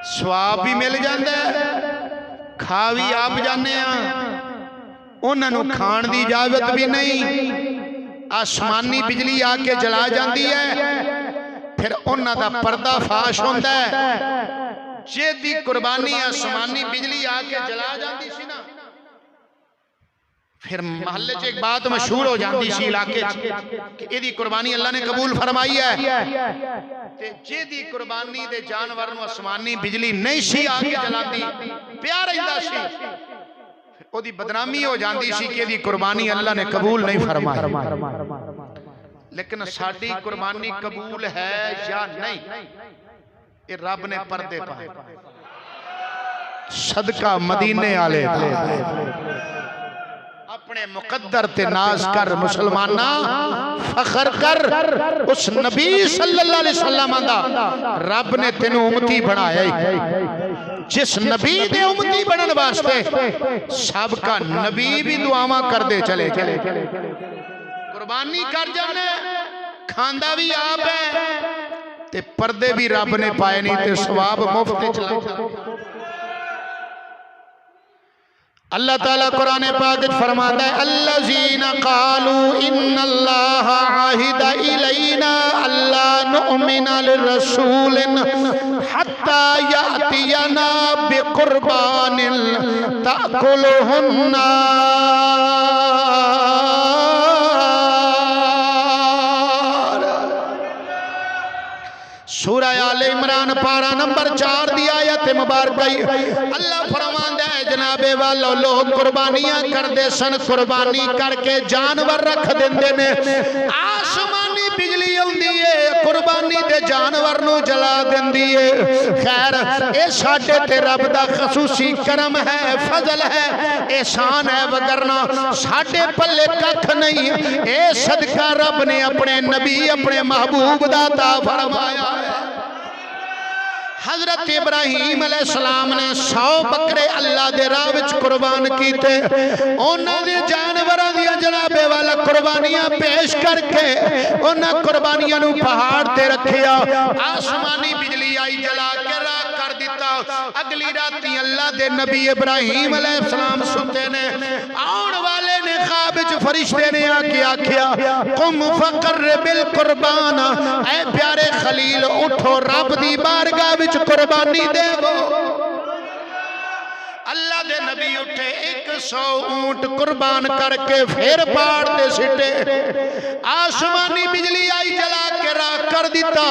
सवाब भी मिल जाता है, खा भी आप जाने, उन्होंने खाण की इजाजत भी नहीं। आसमानी बिजली आके जला जाती है, फिर उन्हों का पर्दा फाश होता है। जेदी कुर्बानी आसमानी बिजली आके जला जाती सी ना, फिर महल्ले च एक बात मशहूर हो जाती सी इलाके कि एदी कुर्बानी अल्लाह ने कबूल फरमाई है। ते जेदी कुर्बानी दे जानवर नूं आसमानी बिजली नहीं सी आके जलाती, प्यार रहिंदा सी, ओदी बदनामी हो जाती सी कि एदी कुर्बानी अल्लाह ने कबूल नहीं फरमाई। लेकिन साडी कुर्बानी कबूल है या नहीं, ये रब ने पर्दे पाए। सदका मदीने वाले अपने मुकद्दर ते नाज कर, मुसलमाना फखर कर, उस नबी सल्लल्लाहु अलैहि वसल्लम दा रब ने तेनू उम्मती बनाया ही। जिस नबी दे उम्मती बनन वास्ते सबका नबी भी दुआवां करदे चले चले, कुर्बानी कर जाने, खांदा भी आप है ते पर्दे भी रब ने पाए नहीं ते सवाब मुफ्त चला। अल्लाह ताला कुरान पाक में फरमाता है अल्लज़ीना क़ालू इन्नल्लाहा आहिदा इलैना अल्ला नुमिना लिरसूलिन हत्ता यातियना बिकुर्बानिन ताकुलुहुन नार। सूरह आले इमरान पारा नंबर 4 दी आयत मुबारक। अल्लाह फरमांदा है जनाबे वालों लोग कुर्बानियां करते सन, कुर्बानी करके जानवर रख देंदे ने, आसमानी बिजली आउंदी है कुर्बानी दे जानवर नू जला देंदी है। खैर ये साडे ते रब दा खसूसी करम है, फजल है, एहसान है, वगरना साडे पल्ले कख नहीं। ए सदका रब ने अपने नबी अपने महबूब दा ता फरमाया। हजरत इब्राहीम अलैहिस्सलाम ने 100 बकरे अल्लाह दे राह विच कुर्बान कीते। उन्हां दे जानवरां दी जनाबे वाला कुर्बानियां पेश करके उन्हां कुर्बानियां नूं पहाड़ ते रखिया। आसमानी बिजली आई जला के राख कर दिता। अगली राती अल्लाह दे नबी इब्राहीम अलैहिस्सलाम सुते ने। आउण वाले ने ख्वाब विच फरिश्ते ने आके आखिया कुम फकर्रिबिल कुर्बान, ऐ प्यारे खलील उठो रब दी बारगाह विच कुर्बानी देवो। अल्लाह दे नबी उठे 100 ऊंट कुर्बान करके फिर पहाड़ ते सिटे। आसमानी बिजली आई जला के राख कर दिता।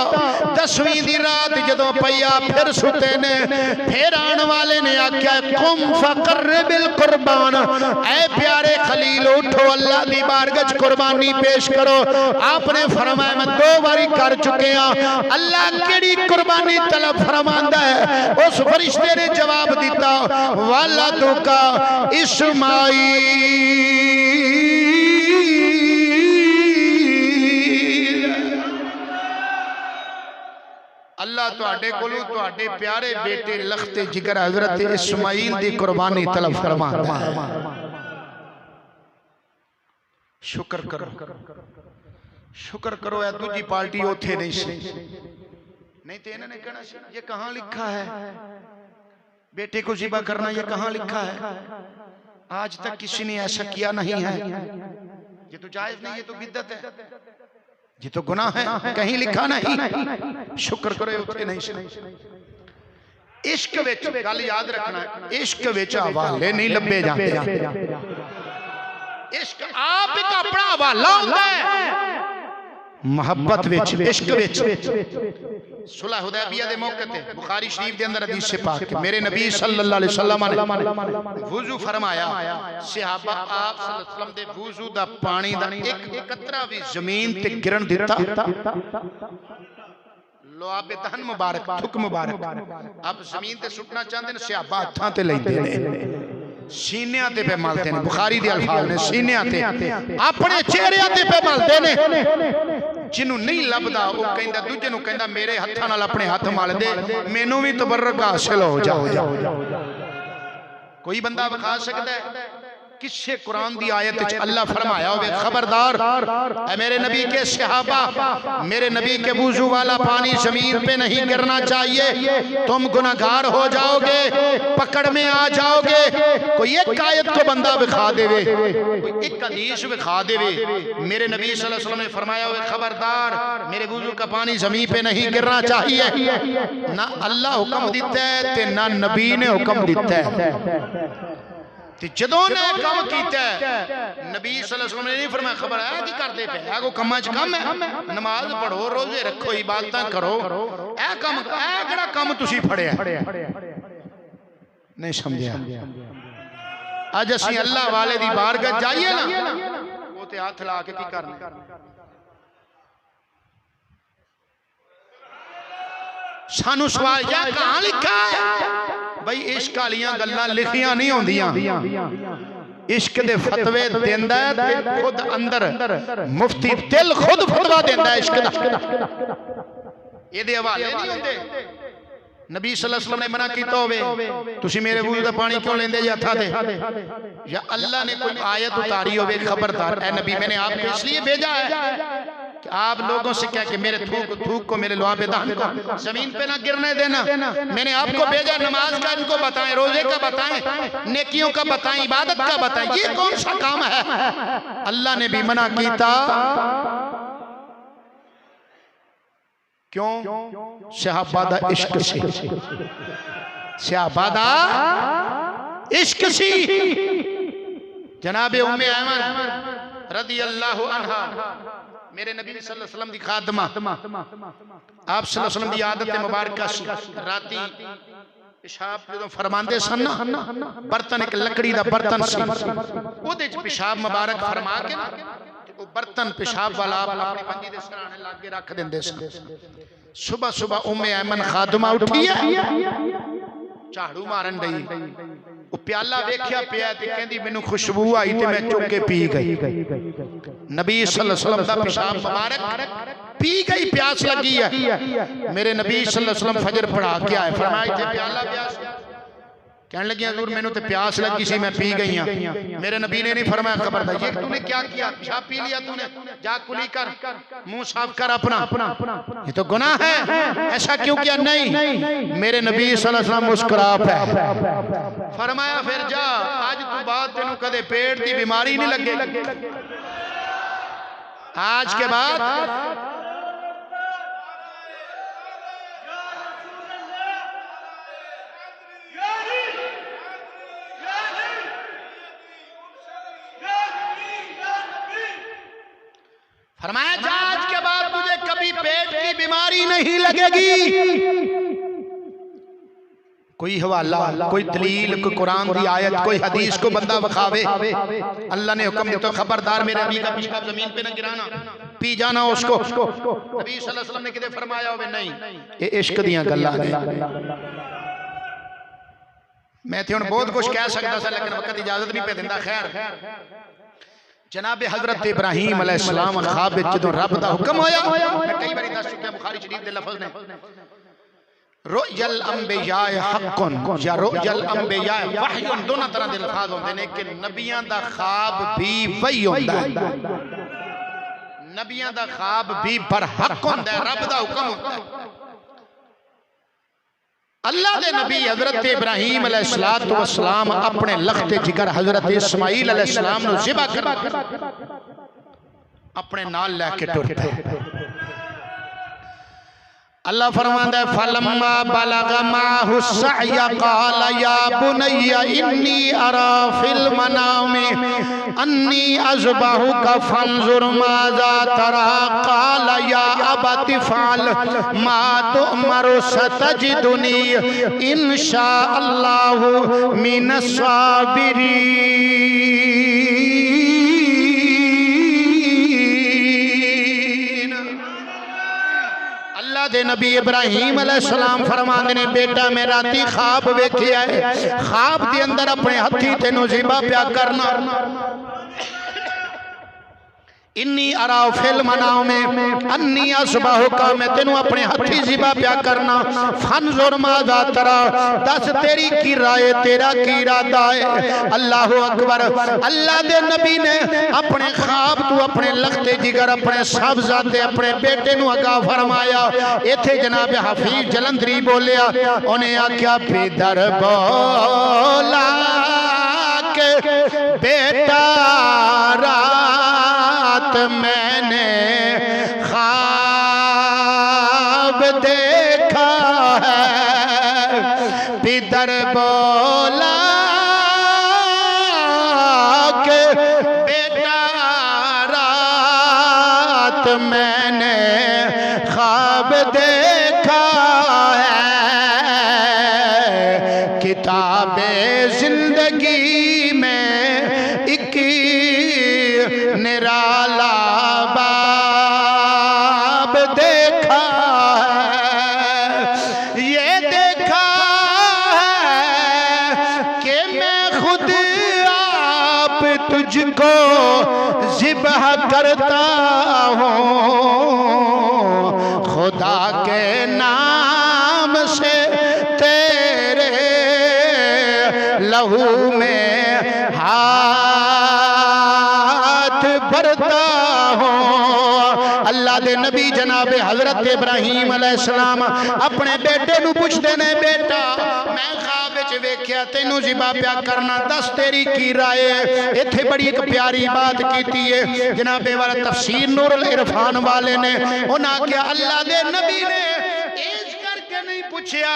10वीं दी रात जदों पईया फिर सुते ने। फिर आने वाले ने आख्या कुम फकर्रिबिल कुर्बान, ऐ प्यारे खलील उठो अल्लाह दी बारगाह च कुर्बानी पेश करो। आपने फरमाया मैं 2 बारी कर चुके हां। अल्लाह केड़ी कुर्बानी तलब फरमांदा है? उस फरिश्ते ने जवाब दिता वलदुका इस्माईल। अल्लाह तुहाडे कोलों तुहाडे प्यारे बेटे लखते जिगर हजरत इस्माईल दी कुर्बानी तलब फरमांदा है। शुक्र करो, शुक्र करो या दूजी पार्टी उथे नहीं सी, नहीं तो इन्होंने कहना ये कहां लिखा है बेटे को ज़िबा करना, ये कहां लिखा है? आज तक किसी ने ऐसा किया नहीं है। ये तो जायज नहीं, ये तो बिदअत है, ये तो गुनाह है, कहीं लिखा नहीं। शुक्र करो उठे नहीं। इश्क विच गल याद रखना, इश्क विच हवाले नहीं लभे जाते। इश्क आप एक अपना हवाला होता है। मोहब्बत विच इश्क विच सुलह हुदैबिया दे मौके ते बुखारी शरीफ दे अंदर हदीस से पाक मेरे नबी सल्लल्लाहु अलैहि वसल्लम ने वुजू फरमाया। सहाबा आप सल्लल्लाहु अलैहि वसल्लम दे वुजू दा पानी दा एक कतरा भी जमीन ते गिरन दिता। लो आपे तहन मुबारक थुक मुबारक आप जमीन ते सुटना चाहते ने, सहाबा हत्थां ते लैंदे ने, सीनियां ते पे मलते ने। बुखारी दे अल्फाज ने सीनियां ते अपने चेहरे ते पे मलते ने। जिन्हों नहीं लभदा वो कहंदा दूजे नूं कहंदा मेरे हत्थां नाल अपने हथ मल दे, मैनूं भी तबर्रुक हासिल हो जाओ। कोई बंदा विखा सकदा है किसे कुरान दी आयत विच अल्लाह फरमाया होवे खबरदार ऐ मेरे नबी के सहाबा, मेरे नबी के वुजू वाला पानी जमीन पे नहीं गिरना चाहिए, तुम गुनाहगार हो जाओगे, पकड़ में आ जाओगे। कोई एक आयत को बंदा विखा देवे, कोई एक हदीस विखा देवे। मेरे नबी सल्लल्लाहु अलैहि वसल्लम ने फरमाया होवे खबरदार मेरे वुजू का पानी जमीन पे नहीं गिरना चाहिए। ना अल्लाह हुक्म दिता है ते ना नबी ने हुक्म दिता है। जदों ने काम कीता नबी सल्लल्लाहु अलैहि वसल्लम ने नहीं फरमाया खबर है की करदे पे है को कमां च कम है, नमाज पढ़ो, रोजे रखो, इबादतां करो, ए काम ए केड़ा काम तुसी फड़िया नहीं समझिया। अज असीं अल्लाह वाले दी बारगाह जाइए ना वो ते हाथ ला के की करना। सानू सवाल या कहां लिखा है भाई इश्क वालियां गल्लां लिखियां नहीं होंदियां। इश्क दे फतवे देंदा है ते खुद अंदर मुफ्ती दिल खुद फतवा देंदा है इश्क दा, इहदे हवाले नहीं होंदे। नबी सल्लल्लाहु अलैहि वसल्लम ने मना कीता होवे तुसी मेरे वुजू दा पानी क्यों लेंदे जे हत्थां ते, या अल्लाह ने कोई आयत उतारी होवे खबरदार ए नबी मैंने आपको इसलिए भेजा है कि आप लोगों से क्या कि मेरे थूक को मेरे लुआब दहन को जमीन पे ना गिरने देना। मैंने आपको भेजा नमाज का इनको बताएं, रोजे का बताएं, नेकियों का बताएं, इबादत का बताएं। ये कौन सा काम है? अल्लाह ने भी मना कीता। क्यों? शहबादा इश्क सी, शहबादा इश्क सी। जनाबे उम्मे ऐमन रदी अल्लाह अन्हा मेरे नबी सल्लल्लाहु अलैहि वसल्लम दी खादमा, आप सल्लल्लाहु अलैहि वसल्लम दी आदत मुबारक सी राती पेशाब जो फरमांदे सन ना, बर्तन एक लकड़ी दा बर्तन सी, ओदे च पेशाब मुबारक फरमा के वो बर्तन पेशाब वाला आप अपनी मंजी दे सराणे लागे रख देंदे सन। सुबह सुबह उम्मे ऐमन खादमा उठी है, झाड़ू मारन दई, वो प्याला वेख्या पिया ते कहंदी मैनू खुशबू आई ते मैं चुक के पी गई। नबी सल्लल्लाहु अलैहि वसल्लम दा पेशाब मुबारक पी गई, प्यास लगी है। मेरे नबी सल्लल्लाहु अलैहि वसल्लम फजर पढ़ा के आए, फरमाया इथे प्याला प्यास, कहने लगी हजूर मैनू तो प्यास लगी सी, मैं पी गई हां। मेरे नबी ने नहीं फरमाया खबरदार ये तूने क्या किया, पेशाब पी लिया तूने, जा कुली कर, मुंह साफ कर अपना, ये तो गुनाह है, ऐसा क्यों किया? नहीं, मेरे नबी सल्लल्लाहु अलैहि वसल्लम मुस्कुरा पे फरमाया फिर जा, आज तू बाद तेनू कदे पेट की बीमारी नहीं लगे, आज के बाद फरमाया जा, आज के बाद तुझे कभी पेट की बीमारी नहीं लगेगी। कोई हवाला, कोई दलील, कोई कुरान की आयत, कोई हदीस को बंदा बखावे, अल्लाह ने हुक्म दिया तो खबरदार मेरे नबी का पेशाब जमीन पे न गिराना, पी जाना उसको। नबी सल्लल्लाहु अलैहि वसल्लम ने किते फरमाया होवे नहीं, ये इश्क दियां गल्लां ने। मैं थे हुण बहुत कुछ कह सकता था लेकिन वक्त इजाजत नहीं पे दिंदा। खैर जनाब हजरत इब्राहीम अलैहिस्सलाम ख्वाब विच जदों रब दा हुक्म होया, मैं कई बार दस चुका बुखारी शरीफ दे लफ्ज़ ने, रुयल अंबिया हक़्क़ुन या रुयल अंबिया वहयुन, दोनों तरह दे अल्फाज होंदे ने कि नबियां दा ख्वाब भी वही होंदा है, नबियां दा ख्वाब भी बरहक होंदा है, रब दा हुक्म होंदा है। अल्लाह दे नबी हजरत इब्राहीम अलैहिस्सलातु वस्सलाम अपने लख्ते जिगर हजरत इस्माईल अलैहिस्सलाम नु ज़िबा कर अपने नाल लेके टुर पे। अल्लाह फरमांदा है फलम्मा बलग माहु सअय क़ाल या बुनय्या इन्नी अरा फिल मनामी अन्नी अज़बहुका फंजुर माज़ा तरा क़ाल या अबति फ़अल मा तुअमरु सतजिदुनी इंशाअल्लाहु मिनस साबिरीन। दे नबी इब्राहीम अलैहिस्सलाम फरमांदे ने बेटा मैं राती ख्वाब वेखिया है, ख्वाब दे अंदर अपने हथी तेनू ज़िबा प्या करना, इन्नी अरा फिल मनाओ में अन्नी असबाहुका, मैं तेनू अपने हथी ज़िबा प्या करना, फंजुर माज़ा तरा, दस तेरी की राय, तेरा की इरादा है। अल्लाह अकबर। अल्लाह दे नबी ने अपने ख्वाब तू अपने लखते जिगर अपने साहबजादे अपने बेटे नू अगा फरमाया। इथे जनाब हफीज जलंधरी बोलिया, उन्हें आख्या बेदर बोला के बेटा मैंने ख्वाब देखा है, पिदर बोला के बेटा रात मैंने ख्वाब देखा है, किताबे जिंदगी में एक निराला बाब देखा है, ये देखा है कि मैं खुद आप तुझको ज़िबह करता हूँ, खुदा के नाम से तेरे लहू में भरता हूँ। अल्लाह दे नबी जनाब हजरत इब्राहिम अलैहिस्सलाम अपने बेटे नू पुछदे ने, बेटा मैं ख्वाब विच वेख्या तैनू ज़िबा प्या करना, दस तेरी की राय है। इत्थे बड़ी एक प्यारी बात कीती है जनाबे वाला तफसीर नूरुल इरफान वाले ने, उन्हें आख्या अल्लाह दे नबी ने इस करके नहीं पूछया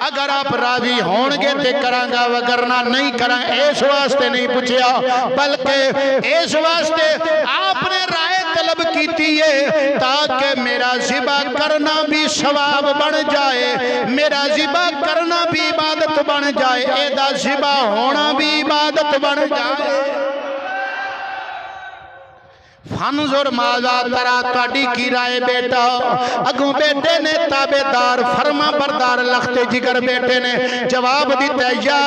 अगर आप राजी होंगे ते करांगा वगरना नहीं करा, इस वास्ते नहीं पूछया बल्कि इस वास्ते आपने राय तलब की है ताकि मेरा ज़िबा करना भी सवाब बन जाए, मेरा ज़िबा करना भी इबादत बन जाए, एदा ज़िबा होना भी इबादत बन जाए। फनजुर माजा तरा ताड़ी की राय बेटा, अगू बेटे ने ताबेदार फरमा बरदार लखते जिगर बेटे ने जवाब दिता, या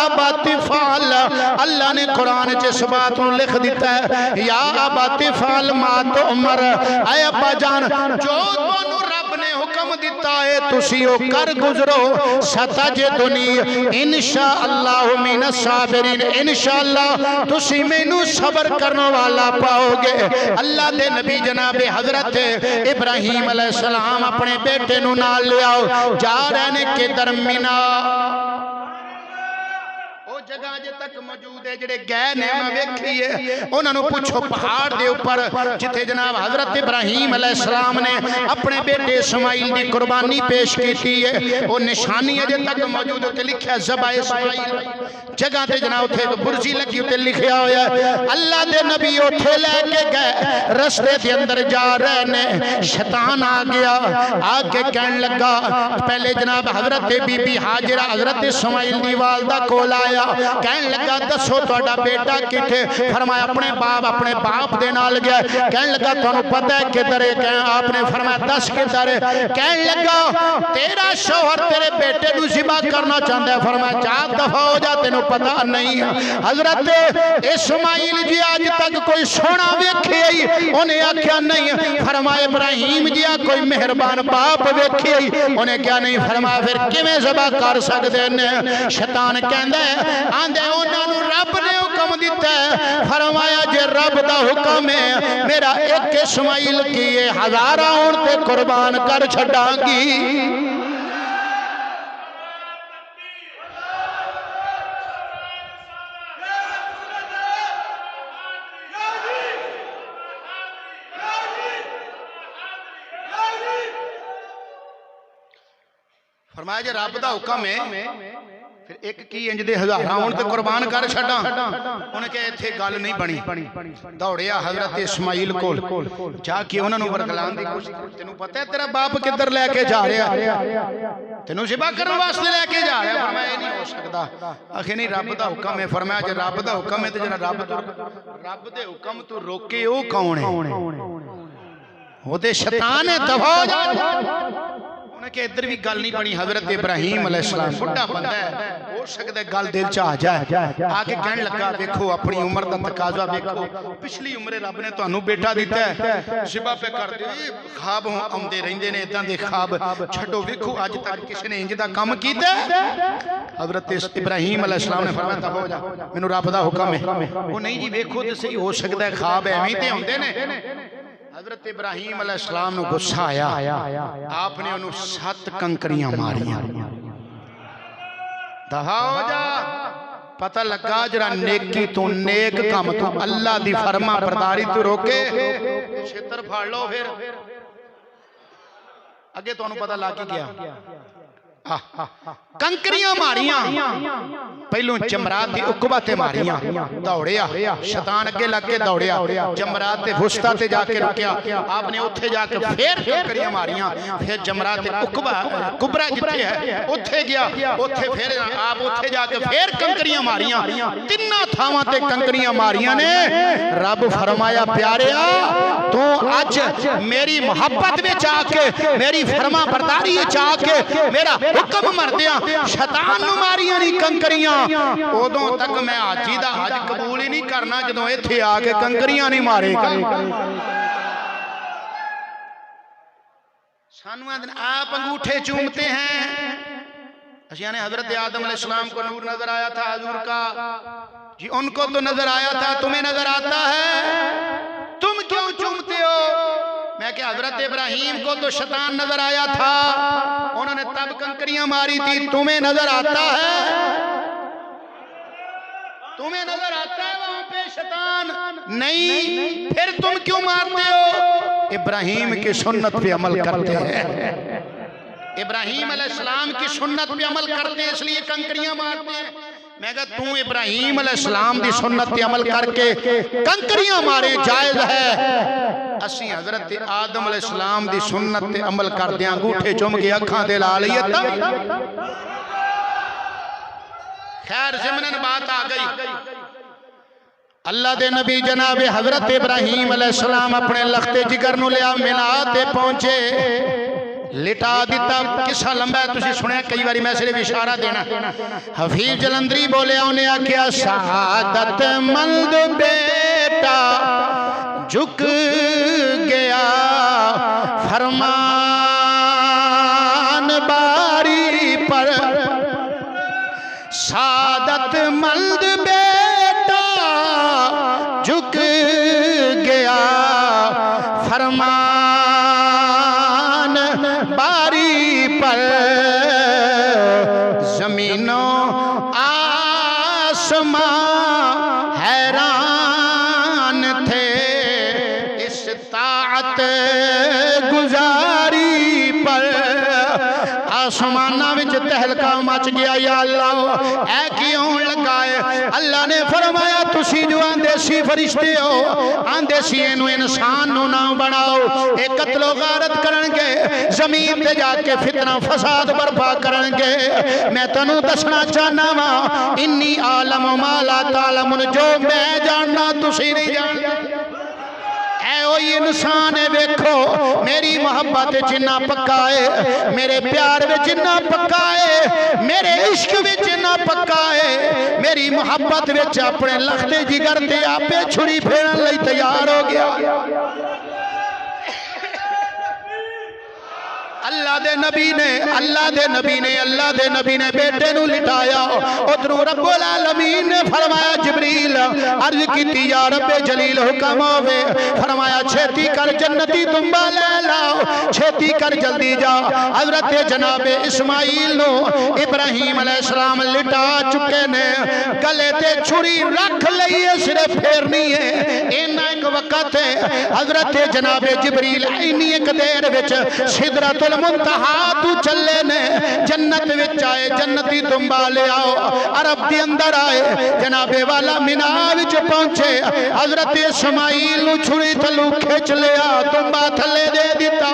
अबातिफाल, अल्लाह ने कुरान च इस बात को लिख दिता है, या अबातिफाल मा तो उमर, आए अब्बा जान जो तुहानू रब ने हुक्म दिता है तुसी ओ कर गुजरो, सतजदुनी इंशाअल्लाह मिनस साबिरीन, इंशाअल्लाह तुसी मैनू सब्र करने वाला पाओगे। अल्लाह दे नबी जनाबे हजरत इब्राहिम अलैहिस्सलाम अपने बेटे नू नाल ले आओ, जा रहे ने के दरमिना जगह अजे तक मौजूद है जेडे गए ने वेखी है, उन्होंने पूछो पहाड़ के ऊपर जिथे जनाब हजरत इब्राहिम अलैहिस्सलाम ने अपने बेटे इस्माइल की कुर्बानी पेश की है, वो निशानी अजे तक मौजूद है, लिखा ज़बा इस्माइल जगह ते जनाब उथे बुर्जी लगी उते लिखा होया अल्लाह दे नबी उथे लेके गए, रस्ते के अंदर जा रहे ने शैतान आ गया, आके कहने लगा, पहले जनाब हजरत बीबी हाजिरा हजरत इस्माइल दी वालदा कोल आया, कहने लगा दसो तुहाडा बेटा किथे, फरमाया अपने बाप दे नाल गया, कहने लगा तुहानू पता है किधर है, आपने फरमाया दस किधर है, कहने लगा तेरा शौहर तेरे बेटे नू ज़िबा करना चाहता है, फरमाया जा दफा हो जा तेनू पता नहीं। हजरत इस्माइल जी आज तक कोई सोना वेखे ही, उन्हें आख्या नहीं, फरमाया इब्राहिम जी कोई मेहरबान बाप वेखे ही, उन्हें क्या नहीं, फरमाया फिर किवें ज़िबा कर सकते हैं। शैतान कहंदा है आंदे उन्होंने रब ने हुक्म दिता है, फरमाया जे रब दा हुक्म है मेरा एक इस्माइल की हज़ारा होण ते कुर्बान कर छड्डांगी। फरमाया जे रब दा हुक्म है फिर एक की इंज दे हज़ारा होण ते कुर्बान कर छड्डां, उन्हें कहा इत्थे गल नहीं बनी। दौड़िया हजरत इस्माइल कोल जाके उन्होंने वरगलाण दी कोशिश, तेनू पता है तेरा बाप किधर लेके जा रहा, तेनू ज़िबा करने वास्ते लेके जा रहा, फरमाया नहीं हो सकता, आखिर नहीं रब दा हुक्म है, फरमाया जे रब दा हुक्म है ते जेड़ा रब दे हुक्म तो रोके वो कौन है, वो ते शैतान है, दफा हो जा। के इधर भी गल नहीं बनी। हजरत इब्राहिम अलैहिस्सलाम बुढ़ा बंदा है, हो सकता है गल दिल च आ जाए, आके कहने लगा देखो अपनी उम्र का तकाजा देखो, पिछली उम्रे रब ने तुहानू बेटा दिता है, ज़िबा पे कर दिओ, ख्वाब आउंदे रहिंदे ने इदां दे ख्वाब, छड्डो वेखो अज तक किसी ने इंज दा काम कीता। हजरत इब्राहिम अलैहिस्सलाम ने फरमाया हो जा मैनू रब दा हुक्म है, वो नहीं जी वेखो ते सही हो सकता है ख्वाब एवें ते आउंदे ने। हजरत इब्राहिम अलैहिस्सलाम नू गुस्सा आया, आपने उन्हें 7 कंकरियां मारियां, दहा हो जा। पता लगा जरा नेकी तो नेक काम तो अल्लाह दी फरमा बरदारी तो रोके छेतर फाड़ लो, फिर अगे तुहानू पता लग गया। कंकरियां मारियां, पहलू जमरात दी उकबा ते मारियां, दौड़िया शैतान अगे लग के दौड़िया, जमरात ते वुस्ता ते जाके रुकिया, आपने उत्थे जाके फिर कंकरियां मारियां, फिर जमरात ते उकबा कुबरा जिथे है उत्थे गया, उत्थे फिर आप उत्थे जाके फिर कंकरियां मारियां, तिन्ना थावां ते कंकरियां मारियां ने। रब फरमाया प्यारिया तू अज मेरी मोहब्बत विच आके मेरी फरमा बरदारी विच आके मेरा हुक्म मरदिया शैतान नू मारियां नहीं कंकरियां, उदों तक मैं हाजी दा हज कबूल ही नहीं करना जदों इत्थे आके कंकरियां नहीं मारेगा। सानू आप अंगूठे चूमते हैं, असिया ने हजरत आदम अलैहिस्सलाम को नूर नजर आया था हजूर का जी, उनको तो नजर आया था, तुम्हें नजर आता है, तुम क्यों चूमते हो? मैं क्या हजरत इब्राहिम को तो शैतान नजर आया था, उन्होंने तब कंकरियां मारी थी, तुम्हें नजर आता है? तुम्हें नजर आता है वहां पे शैतान? नहीं, फिर तुम क्यों मारते हो? इब्राहिम की सुन्नत पे अमल करते हैं, इब्राहिम अलैहिस्सलाम की सुन्नत पे अमल करते हैं, इसलिए कंकरियां मारते हैं। मैं कहा तू इब्राहिम अलैहिस्सलाम की सुन्नत पे अमल करके कंकरियां मारे जायज है, असी हजरत आदम अलैहिस्सलाम की सुन्नत पे अमल करदे अंगूठे चुम के अखां ते ला लईए तब। खैर ज़िमनन बात आ गई, अल्लाह दे नबी जनाब हजरत इब्राहिम अलैहिस्सलाम अपने लखते जिगर नूं लिया मिना ते पहुंचे, लिटा दिता। किस्सा लंबा है, तुसीं सुनिया कई बारी, मैं सिर्फ इशारा देना। हफीज जलंधरी बोलिया, उन्हें आख्या शहादत मंद बेटा झुक गया फरमान बारी पर, शहादत मंद बेटा झुक गया फरमान बारी पर, जमीनों आसमां हैरान थे इस ताअत गुजारी पर। आसमाना विच तहलका मच गया, या अल्लाह ऐ क्यों लगाए? अल्लाह ने फरमाया तुसी जो आंदे सी फरिश्ते हो, आंदे सी इनू इंसान नू ना बनाओ, ये कत्लो गारत करनगे, जमीन ते जाके फितना फसाद बर्पा करनगे। मैं तैनू दसना चाहना वा, इन्नी आलम माला तालमुन, जो मैं जानना तुसी नहीं जानदे। इंसान है, वेखो मेरी मोहब्बत जिन्ना पक्का है, मेरे प्यार में जिन्ना पक्का है, मेरे इश्क में जिन्ना पक्का है, मेरी मोहब्बत में अपने लखते जिगर ते आपे छुरी फेरन लई तैयार हो गया। अल्लाह दे नबी ने बेटे नू लिटाया, उधरों रब्बुल आलमीन ने फरमाया जिब्रील अर्ज कीती, या रब्बे जलील हुक्म होवे, फरमाया छेती कर जन्नती तुम्बा ले लाओ, छेती कर जल्दी जा। हजरत जनाबे इस्माइल नो इब्राहिम अलैहिस्सलाम लिटा चुके ने, गले ते छुरी रख लई है, सिर्फ फेरनी है। इन्ना एक वक्त है, हजरत जनाबे जिब्रील इन्नी एक देर विच सिदरतुल मुंतहा तू चले ने, जन्नत विच आए, जन्नती तुम्बा ले आओ। अरब के अंदर आए, जनाबे वाला मीना विच पहुंचे, हजरत इस्माइल नु छुरी थलू खिंच लिया, तुम्बा थले दे दिता,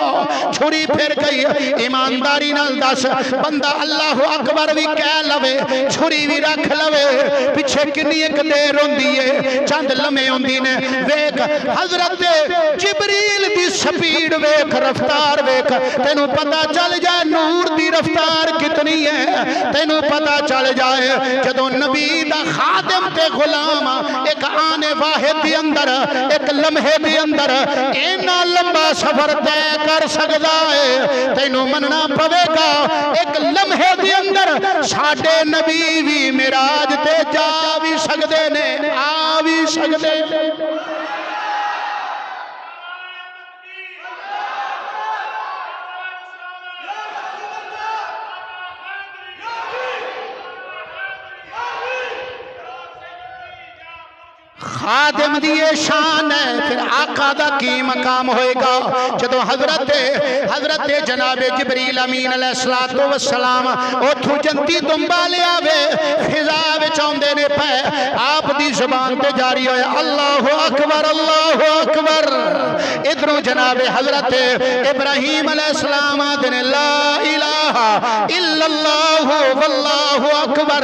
छुरी फिर गई। ईमानदारी नाल दस, बंदा अल्लाह अकबर भी कह लवे, छुरी भी रख लवे, पिछे किन्नी एक देर होंदी है, चंद लम्हे होंदी ने। वेख हजरत जिब्रील दी स्पीड वेख, रफ्तार वेख, तेनू पता चल जाए नूर दी रफ्तार कितनी है, तेनू पता चल जाए जदों नबी दा खादिम ते गुलाम एक आने वाहिद दे अंदर, एक लम्हे दे अंदर इन्ना लंबा सफर तय कर सकदा है, तेनू मनना पवेगा एक लम्हे दे अंदर साडे नबी भी मिराज ते जा भी सकदे ने, आ भी सकदे। खादिम दी ये शान है, फिर आका दा की मकाम होएगा। जदों हजरत जनाबे जिब्रील अमीन अलैहिस्सलातु वस्सलाम ओथों जंती तुम्बा ले आवे, फिजा विच आउंदे ने पे, आप दी जुबान ते जारी होया अल्लाहु अकबर, अल्लाहु अकबर। इधरों जनाबे हजरत इब्राहिम अलैहिस्सलाम आदे ने ला इलाहा इल्लल्लाहु वल्लाहु अकबर।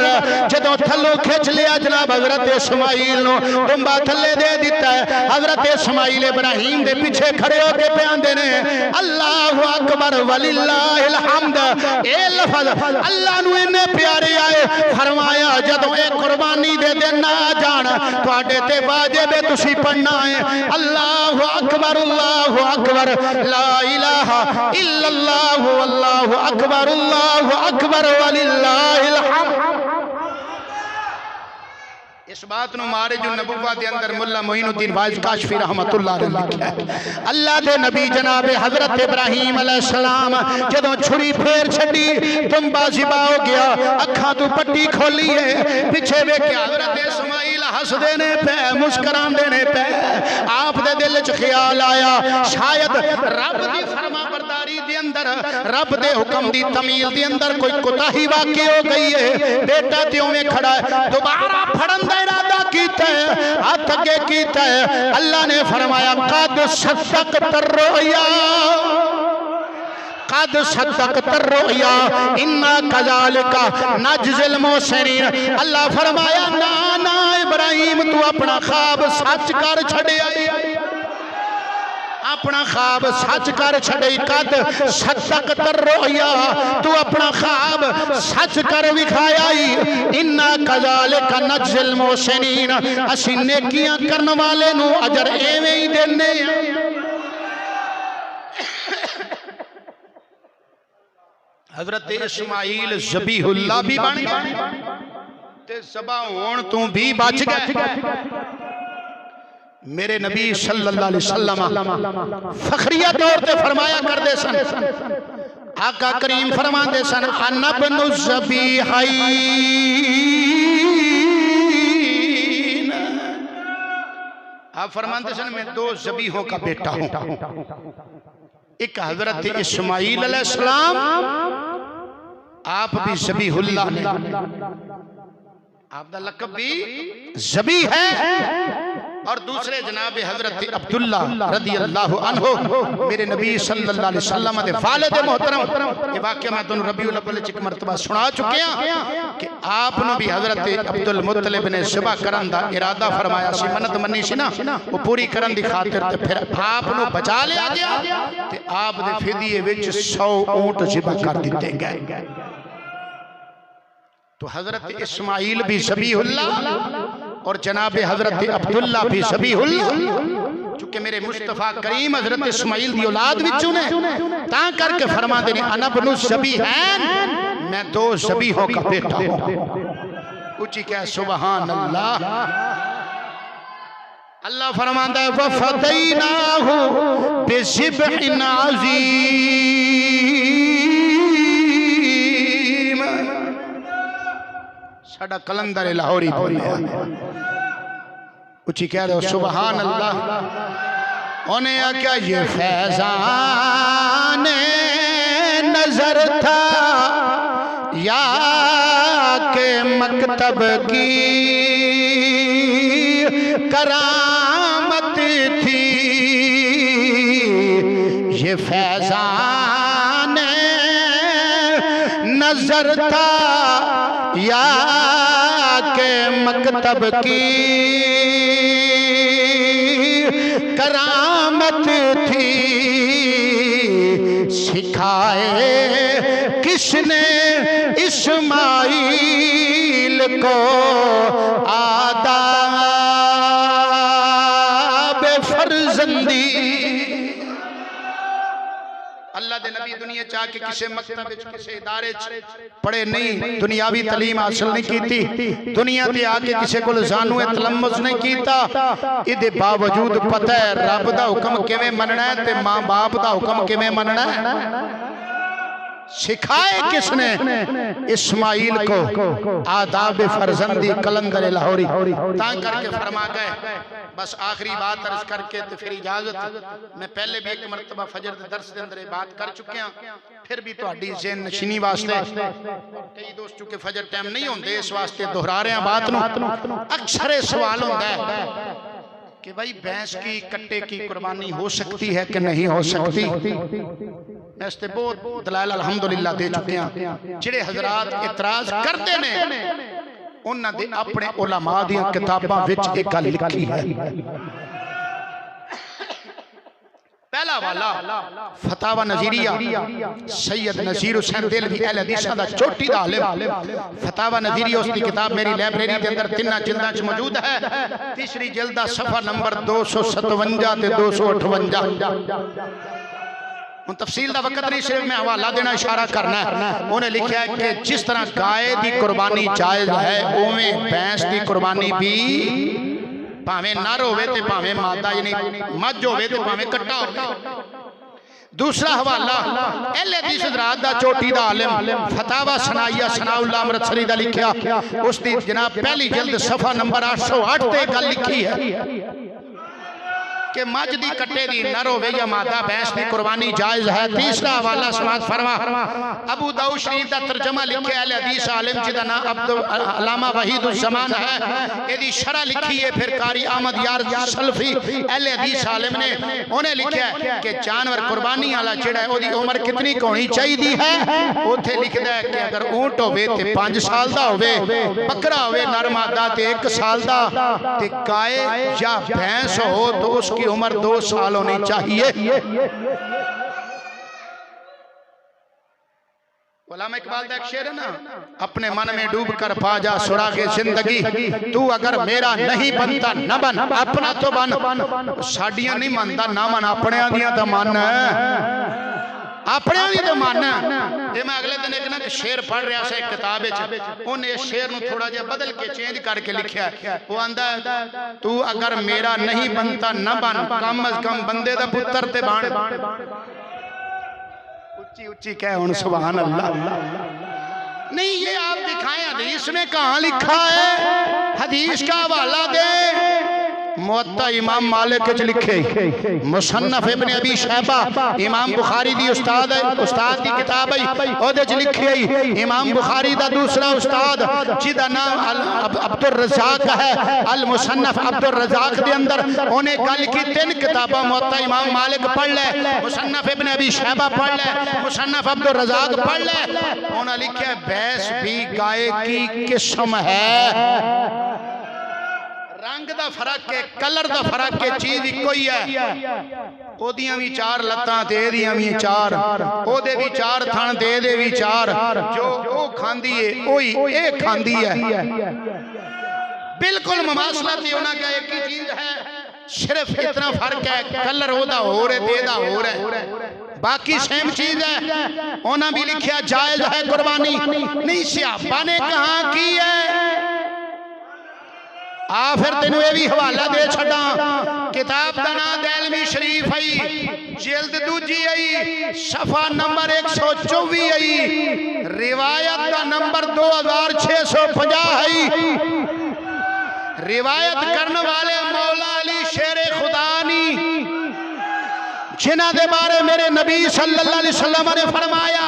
जदों थल्लों खिंच लिया जनाब हजरत इस्माइल नु तुम्बा थले दे दिता है, हजरत इस्माइल इब्राहिम दे पीछे खड़े होके पे आंदे ने अल्लाहु अकबर वलिल्लाहिल हम्द। ए लफ्ज अल्लाह नु इन्ने प्यारे आए, फरमाया जदों ए कुर्बानी दे दिन ना जान तुहाडे ते वाजिब है तुसी पढ़ना है अल्लाहु अकबर, अल्लाहु अकबर, ला इलाहा इल्लल्लाहु अल्लाहु अकबर, अल्लाहु अकबर वलिल्लाहिल हम्द। इस बात नु मारे जो नबुव्वा दे अंदर मुल्ला मोइनुद्दीन वाइज काशफी रहमतुल्लाह अलैह लिखा है। अल्लाह दे नबी जनाब हजरत इब्राहिम अलैहिस्सलाम जदों छुरी फेर छड़ी तुंबा ज़िबा हो गया, अखां तू पट्टी खोली है, पीछे वेख्या हजरत इस्माइल हसदे ने पे मुस्कुरांदे ने पे। आप दे दिल च ख्याल आया शायद रब दी फरमाबरदारी दे अंदर, रब दे हुक्म दी तमील दे अंदर कोई कोताही वाक़ई हो गई है। बेटा ते उवें खड़ा है, दोबारा फड़न दा इरादा कीता है, हाथ अगे कीता है। अल्लाह ने फरमाया कद सदक़त रुया, कद सदक़त रुया इन्ना कज़ालिका नजज़िल मुहसिनीन। अल्लाह फरमाया ना ना इब्राहिम तू अपना ख्वाब सच कर छड़िया, अपना ख्वाब सच कर छड़े। कद सदक़त रुया तू अपना ख्वाब सच कर विखाया। इन्ना कज़ालिका नजज़िल मुहसिनीन, असीं नेकियां करन वाले नूं अजर एवें ही देने। हजरत इस्माइल ज़बीहुल्लाह भी बन गए ते ज़बा होण तू भी बच गए। मेरे नबी सल्लल्लाहु अलैहि वसल्लम फखरिया तौर पे फरमाया करते सन, आका करीम फरमाते सन अना बनु ज़बीहैन। आप फरमाते सन मैं दो ज़बीहों का बेटा हूं, एक हजरत इस्माइल अलैहिस्सलाम, आप भी ज़बीहुल्लाह ने, आपका लक़ब भी ज़बी है। और दूसरे जनाब हजरत अब्दुल्ला रदी अल्लाह अन्हु मेरे नबी सल्लल्लाहु अलैहि वसल्लम दे वालिद मोहतरम। ये वाकया मैं तुहानू रबीउल अव्वल च एक मरतबा सुना चुकिया कि आपने भी हजरत अब्दुल मुत्तलिब ने ज़िबा करन दा इरादा फरमाया सी, मन्नत मन्नी सी ना, वो पूरी करन दी खातिर ते फिर आपनु बचा लिया गया ते आप दे फिदिये विच 100 ऊंट ज़िबा कर दिते गए। तो हजरत इस्माइल भी ज़बीहुल्लाह और जनाब हजरत अब्दुल्ला भी ज़बीहुल्लाह, चूंकि मेरे मुस्तफा करीम हजरत इस्माइल दी औलाद विचों ने, तां करके फरमाते ने अना बनु ज़बीहैन, मैं दो ज़बीहों का बेटा हूं। ऊंची कह सुभान अल्लाह। अल्लाह फरमाता है वफ़दैनाहु बिज़िब्हिन अज़ीम। साडा कलंदर लाहौरी बोलिया, उची कह रहे हो सुभान अल्लाह। उन्हें आख्या ये फैज़ान नजर था या के मकतब की करामत थी। ये फैज़ान नजर था या के मकतब की करामत थी। सिखाए किसने इस्माइल को आदाब फर्जंदी। अल्लाह दे नबी दुनिया चाह के किसी मकतब किसी इदारे पढ़े नहीं, दुनियावी तालीम हासिल नहीं की, दुनिया ते आके किसी को जानू तलम्मुज़ नहीं कीता। इहदे बावजूद पता है रब दा हुक्म किवें मनना है ते मां बाप दा हुक्म किवें मनना है। सिखाए किसने इस्माइल को आदाब फर्जंदी कलंदर लाहौरी। तां करके फरमा गए बस आखिरी बात अर्ज करके तो फिर इजाजत। मैं पहले भी एक मरतबा फजर दे दर्स दे अंदर बात कर चुकिया, फिर भी तुहाडी ज़हन नशीनी वास्ते कई दोस्त चूंकि फजर टाइम नहीं होंदे इस वास्ते दोहरा रहे हैं बात नूं। अक्सर सवाल होता है कि भाई भैंस की कट्टे की कुर्बानी हो सकती है कि नहीं हो सकती। मैं इस ते बहुत दलाल अल्हम्दुलिल्लाह दे चुके हैं। जिहड़े हजरात इतराज करते ने उन्हां दे अपने उलमा दी किताबां विच एक गल लिखी है। पहला वाला फतावा नजीरिया सैयद नजीर हुसैन दिलवी अहले हदीसां दा चोटी दा आलिम। फतावा नजीरिया उसकी किताब मेरी लाइब्रेरी के अंदर तिना जिल्दां च मौजूद है। तीसरी जिल्द दा सफा नंबर 257 ते 258। हूँ तफसील का वक्त नहीं, सिर्फ मैं हवाला देना इशारा करना है। उन्हें लिखा है कि जिस तरह गाय की कुर्बानी जायज़ है उवें भैंस की कुर्बानी भी भावें नर होवे ते भावें मादा यानी मझ होवे ते भावें कट्टा होवे। दूसरा हवाला अहले हदीस हज़रात दा चोटी दा आलिम फतावा सनाइया सनाउल्लाह अमृतसरी दा लिखिया, उसकी जनाब पहली जल्द सफ़ा नंबर 808 ते गल लिखी है कि मझ दी कट्टे दी नर होवे या मादा भैंस की कुर्बानी जायज़ है। तीसरा हवाला समात फरमा अबू दाऊद शरीफ का तर्जमा लिखे अहले हदीस आलिम जिहदा नाम अब्दुल अल्लामा वहीदुज़्ज़मान है, एदी शरह लिखी है फिर कारी अहमद यार सल्फी अहले हदीस आलिम ने। उन्हें लिखा है कि जानवर कुर्बानी वाला जिहड़ा है ओदी उम्र कितनी होनी चाहिए है। उत्थे लिखदा है कि अगर ऊंट होवे ते 5 साल दा होवे, बकरा होवे नर मादा ते 1 साल दा, ते गाय या भैंस हो तो उसकी उम्र 2 साल होनी चाहिए। उलामा इकबाल का एक शेर है ना, अपने मन में डूब कर पा जा सुरागे जिंदगी, तू अगर मेरा नहीं बनता न बन अपना तो बन। साडियां नहीं मानता ना मन, अपने दियां तो मन, अपने दी तो मन। मैं अगले दिन एक ना शेर पढ़ रहा था एक किताब, उन्हें इस शेर को थोड़ा जिहा बदल के चेंज करके लिखा। वो आंदा तू अगर मेरा नहीं बनता न बन, कम अज कम बंदे दा पुत्र ते बन। उच्ची उच्ची कह हुन सुभान अल्लाह। नहीं ये आप दिखाएं हदीस में कहाँ लिखा है, हदीस का हवाला दे। मुअत्ता इमाम मालिक च लिखे, मुसन्नफ इब्न अबी शैबा इमाम बुखारी दी उस्ताद है, उस्ताद की किताब है, ओदे च लिखे इमाम बुखारी दा दूसरा उस्ताद जिदा नाम अब्दुल रज़ाक है, अल मुसन्नफ अब्दुल रज़ाक दे अंदर उन्हें गल की 3 किताबां मुअत्ता इमाम मालिक पढ़ ले, मुसन्नफ इब्न अबी शैबा पढ़ ले, मुसन्नफ अब्दुल रज़ाक पढ़ ले। उन्हें लिखा भैंस भी गाय की किस्म है, रंग दा फर्क है, कलर दा फर्क है, चीज इको ही है। ओदियां भी 4 लत्तां ते एदियां भी 4, ओदे भी 4 थन ते एदे भी 4, जो ओ खांदी है ओही ए खांदी है, बिल्कुल मुमासलत उन्हां का एक ही चीज है, सिर्फ इतना फर्क है कलर ओदा हो रहा है एदा हो रहा है, बाकी सेम चीज है। उन्हां भी लिखा जायज है कुर्बानी, नहीं सहाबा ने कहा की है। आ फिर तेन ये भी हवाला दे छड़ा, किताब का नाम दैलमी शरीफ आई, जिल्द दूजी आई, सफा नंबर 124 आई, रिवायत का नंबर 2650 आई। रिवायत करने वाले मौला अली शेर खुदानी, जिन्हां दे बारे मेरे नबी सल्लल्लाहु अलैहि वसल्लम ने फरमाया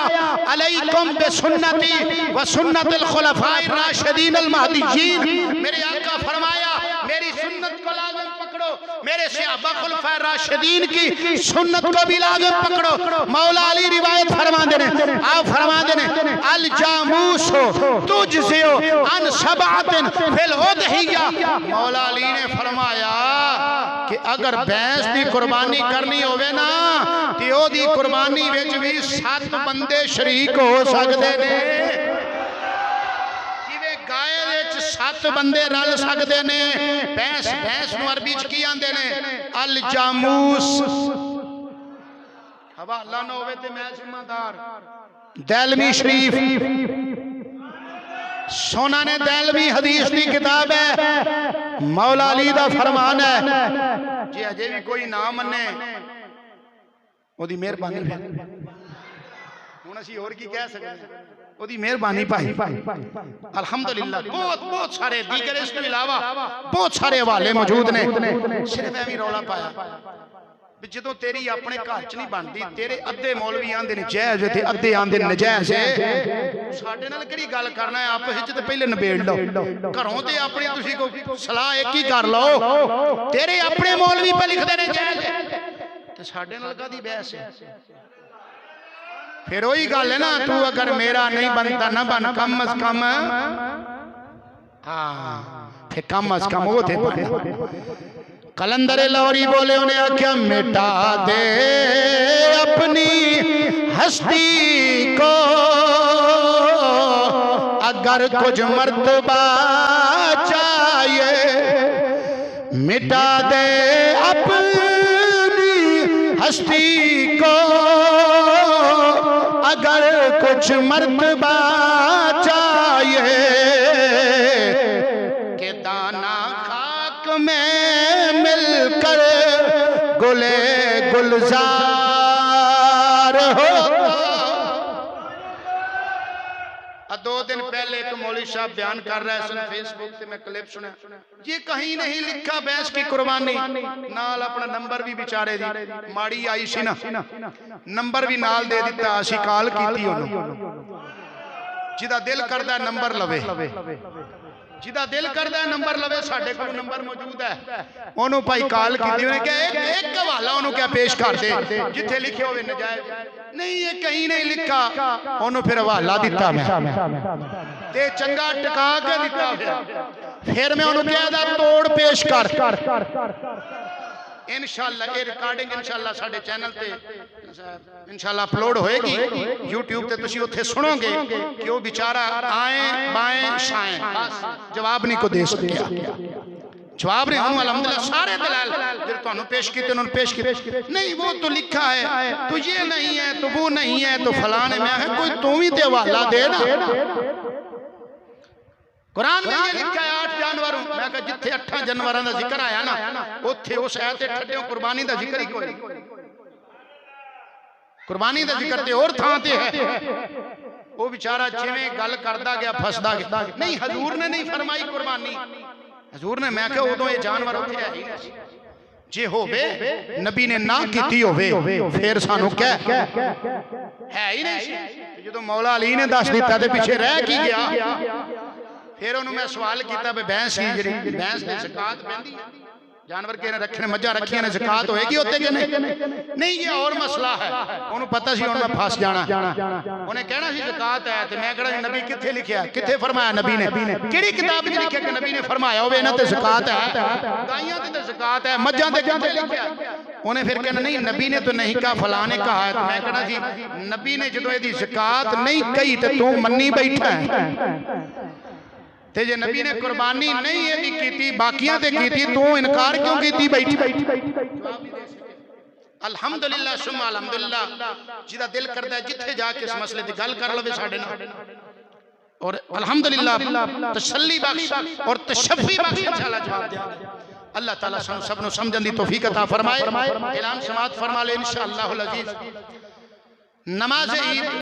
अलैकुम बिसुन्नती व सुन्नतिल खुलफाए राशिदीन अल महदीयीन। मेरे आका फरमाया मेरी सुन्नत को लाज़िम पकड़ो, मेरे सहाबा खुलफाए राशिदीन की सुन्नत को भी लाज़िम पकड़ो। मौला अली रिवायत फरमाते हैं, आप फरमाते हैं अल जामूस तुजज़िउ अन सबअतिन फिल उदहिया। मौला अली ने फरमाया कि अगर भैंस की कुर्बानी करनी होवे ना ते ओदी कुर्बानी विच भी 7 बंदे शरीक हो सकते ने, जिवें गाय विच 7 बंदे रल सकते ने। भैंस नूं अरबी च की आंदे ने अल जामूस। हवाला ना होवे ते मैं जिम्मेदार। दैलवी शरीफ सोना ने दैलवी हदीस की किताब है, मौला अली दा फरमान है, जे अजे भी कोई ना मन्ने ओदी मेहरबानी। हुण असीं होर की कह सकते हैं, ओदी मेहरबानी भाई। अल्हम्दुलिल्लाह बहुत सारे दीगर इसके अलावा बहुत सारे हवाले मौजूद ने। सिर्फ एवं रौला पाया जो तेरी अपने घर च नहीं बनती, तेरे अद्धे मौलवी आंदे ने जायज़ ते अद्धे आंदे नजायज़ है। साडे नाल किहड़ी गल करना है, आपस विच ते पहले निबेड़ लो, घरों ते अपनी तुसीं कोई सलाह एक ही कर लो। तेरे अपने मौलवी पे लिखदे ने जायज़ ते साडे नाल कादी बहस है। फिर वही गल है ना, तू अगर मेरा नहीं बनता ना बन, कम अज कम हाँ फिर कम अज कम वो थे बन। कलंदर लाहौरी बोले, उन्हें आख्या मिटा दे अपनी हस्ती को अगर कुछ मर्तबा चाहिए, मिटा दे अपनी हस्ती को अगर कुछ मर्तबा चाहिए कि दाना खाक में मिलकर गुले गुलजार हो। 2 दिन पहले एक मौलवी साहब बयान कर रहा है फेसबुक पे, मैं क्लिप सुना, ये कहीं नहीं लिखा भैंस की कुर्बानी, नाल अपना नंबर भी बेचारे दी माड़ी आई सी ना, नंबर भी नाल दे दिता, असी कॉल कीती ओनू, जिदा दिल करदा नंबर लवे, जिदा दिल करदा नंबर लवे, साडे कोल नंबर मौजूद है, ओनू भाई कॉल कीती, उन्हें कहा एक हवाला ओनू क्या पेश कर दे जिथे लिखे होवे नजायज, नहीं ये कहीं नहीं लिखा, ओनू फिर हवाला दिता मैं ते चंगा टका के दिता, फिर मैं ओनू कहदा तोड़ पेश कर, इंशाअल्लाह ये रिकॉर्डिंग इंशाअल्लाह साडे चैनल पे इंशाअल्लाह अपलोड होएगी YouTube ते, तुसी उत्थे सुनोगे कि वो बेचारा आए बाएं शाएं बस जवाब नहीं को दे सकिया, जवाब नहीं, हम अल्हम्दुलिल्लाह सारे दलाल जो तुहानू पेश कीते उन्होंने पेश कीते, नहीं वो तो लिखा है, तो ये नहीं है, तो वो नहीं है, तो फलाने में है, कोई तू ही ते हवाला दे ना, कुरान में ये लिखा है 8 जानवरों, मैं कहा जिथे 8 जानवरों का जिक्र आया ना उथे उस आयत ते ठड्डियों कुर्बानी का जिक्र ही कोई, कुर्बानी का जिक्र ते और थां ते है, वो बेचारा जिवें गल करदा गया फसदा गया, नहीं हजूर ने नहीं फरमाई कुर्बानी, हजूर ने, मैं कहा उदों ये जानवर उत्थे है ही नहीं, जे होवे नबी ने ना कीती होवे फिर सानू कह है ही नहीं, जो मौला अली ने दस दिता ते पिछे रह की गया, फिर उन्होंने मैं सवाल किया भैंस की जी भैंस ने ज़कात पैंदी जानवर के रखने मज्जा रखिया ने ज़कात होएगी उत्ते कि नहीं, ये और मसला है, उन्होंने पता सी उन्हें फस जाना, उन्हें कहना सी ज़कात है, तो मैं कहना नबी किथे लिखा, किथे फरमाया नबी ने, किहड़ी किताब में लिखा कि नबी ने फरमाया होवे इन्हां ते ज़कात है, गाइयां ते ज़कात है, मज्जां ते किथे लिखा, उन्हें फिर कहना नहीं नबी ने तो नहीं कहा, फलां ने कहा है, तो मैं कहना जी नबी ने जो इहदी ज़कात नहीं कही तो तू मन्नी बैठा है, ते जे नबी ने कुर्बानी नहीं यदि कीती बाकियां ते कीती, तू इनकार क्यों कीती बैठी, अल्हम्दुलिल्लाह सुम्मा अल्हम्दुलिल्लाह, जिदा दिल करदा जिथे जाके इस मसले दी गल कर लवे साडे नाल, और अल्हम्दुलिल्लाह तसल्ली बख्श और तशफ़ी बख्श इंशाअल्लाह जवाब देंगे, अल्लाह ताला सबनु समझन दी तौफीक अता फरमाए, ऐलान समाअत फरमा ले इंशाअल्लाहुल अज़ीज़, नमाज ईद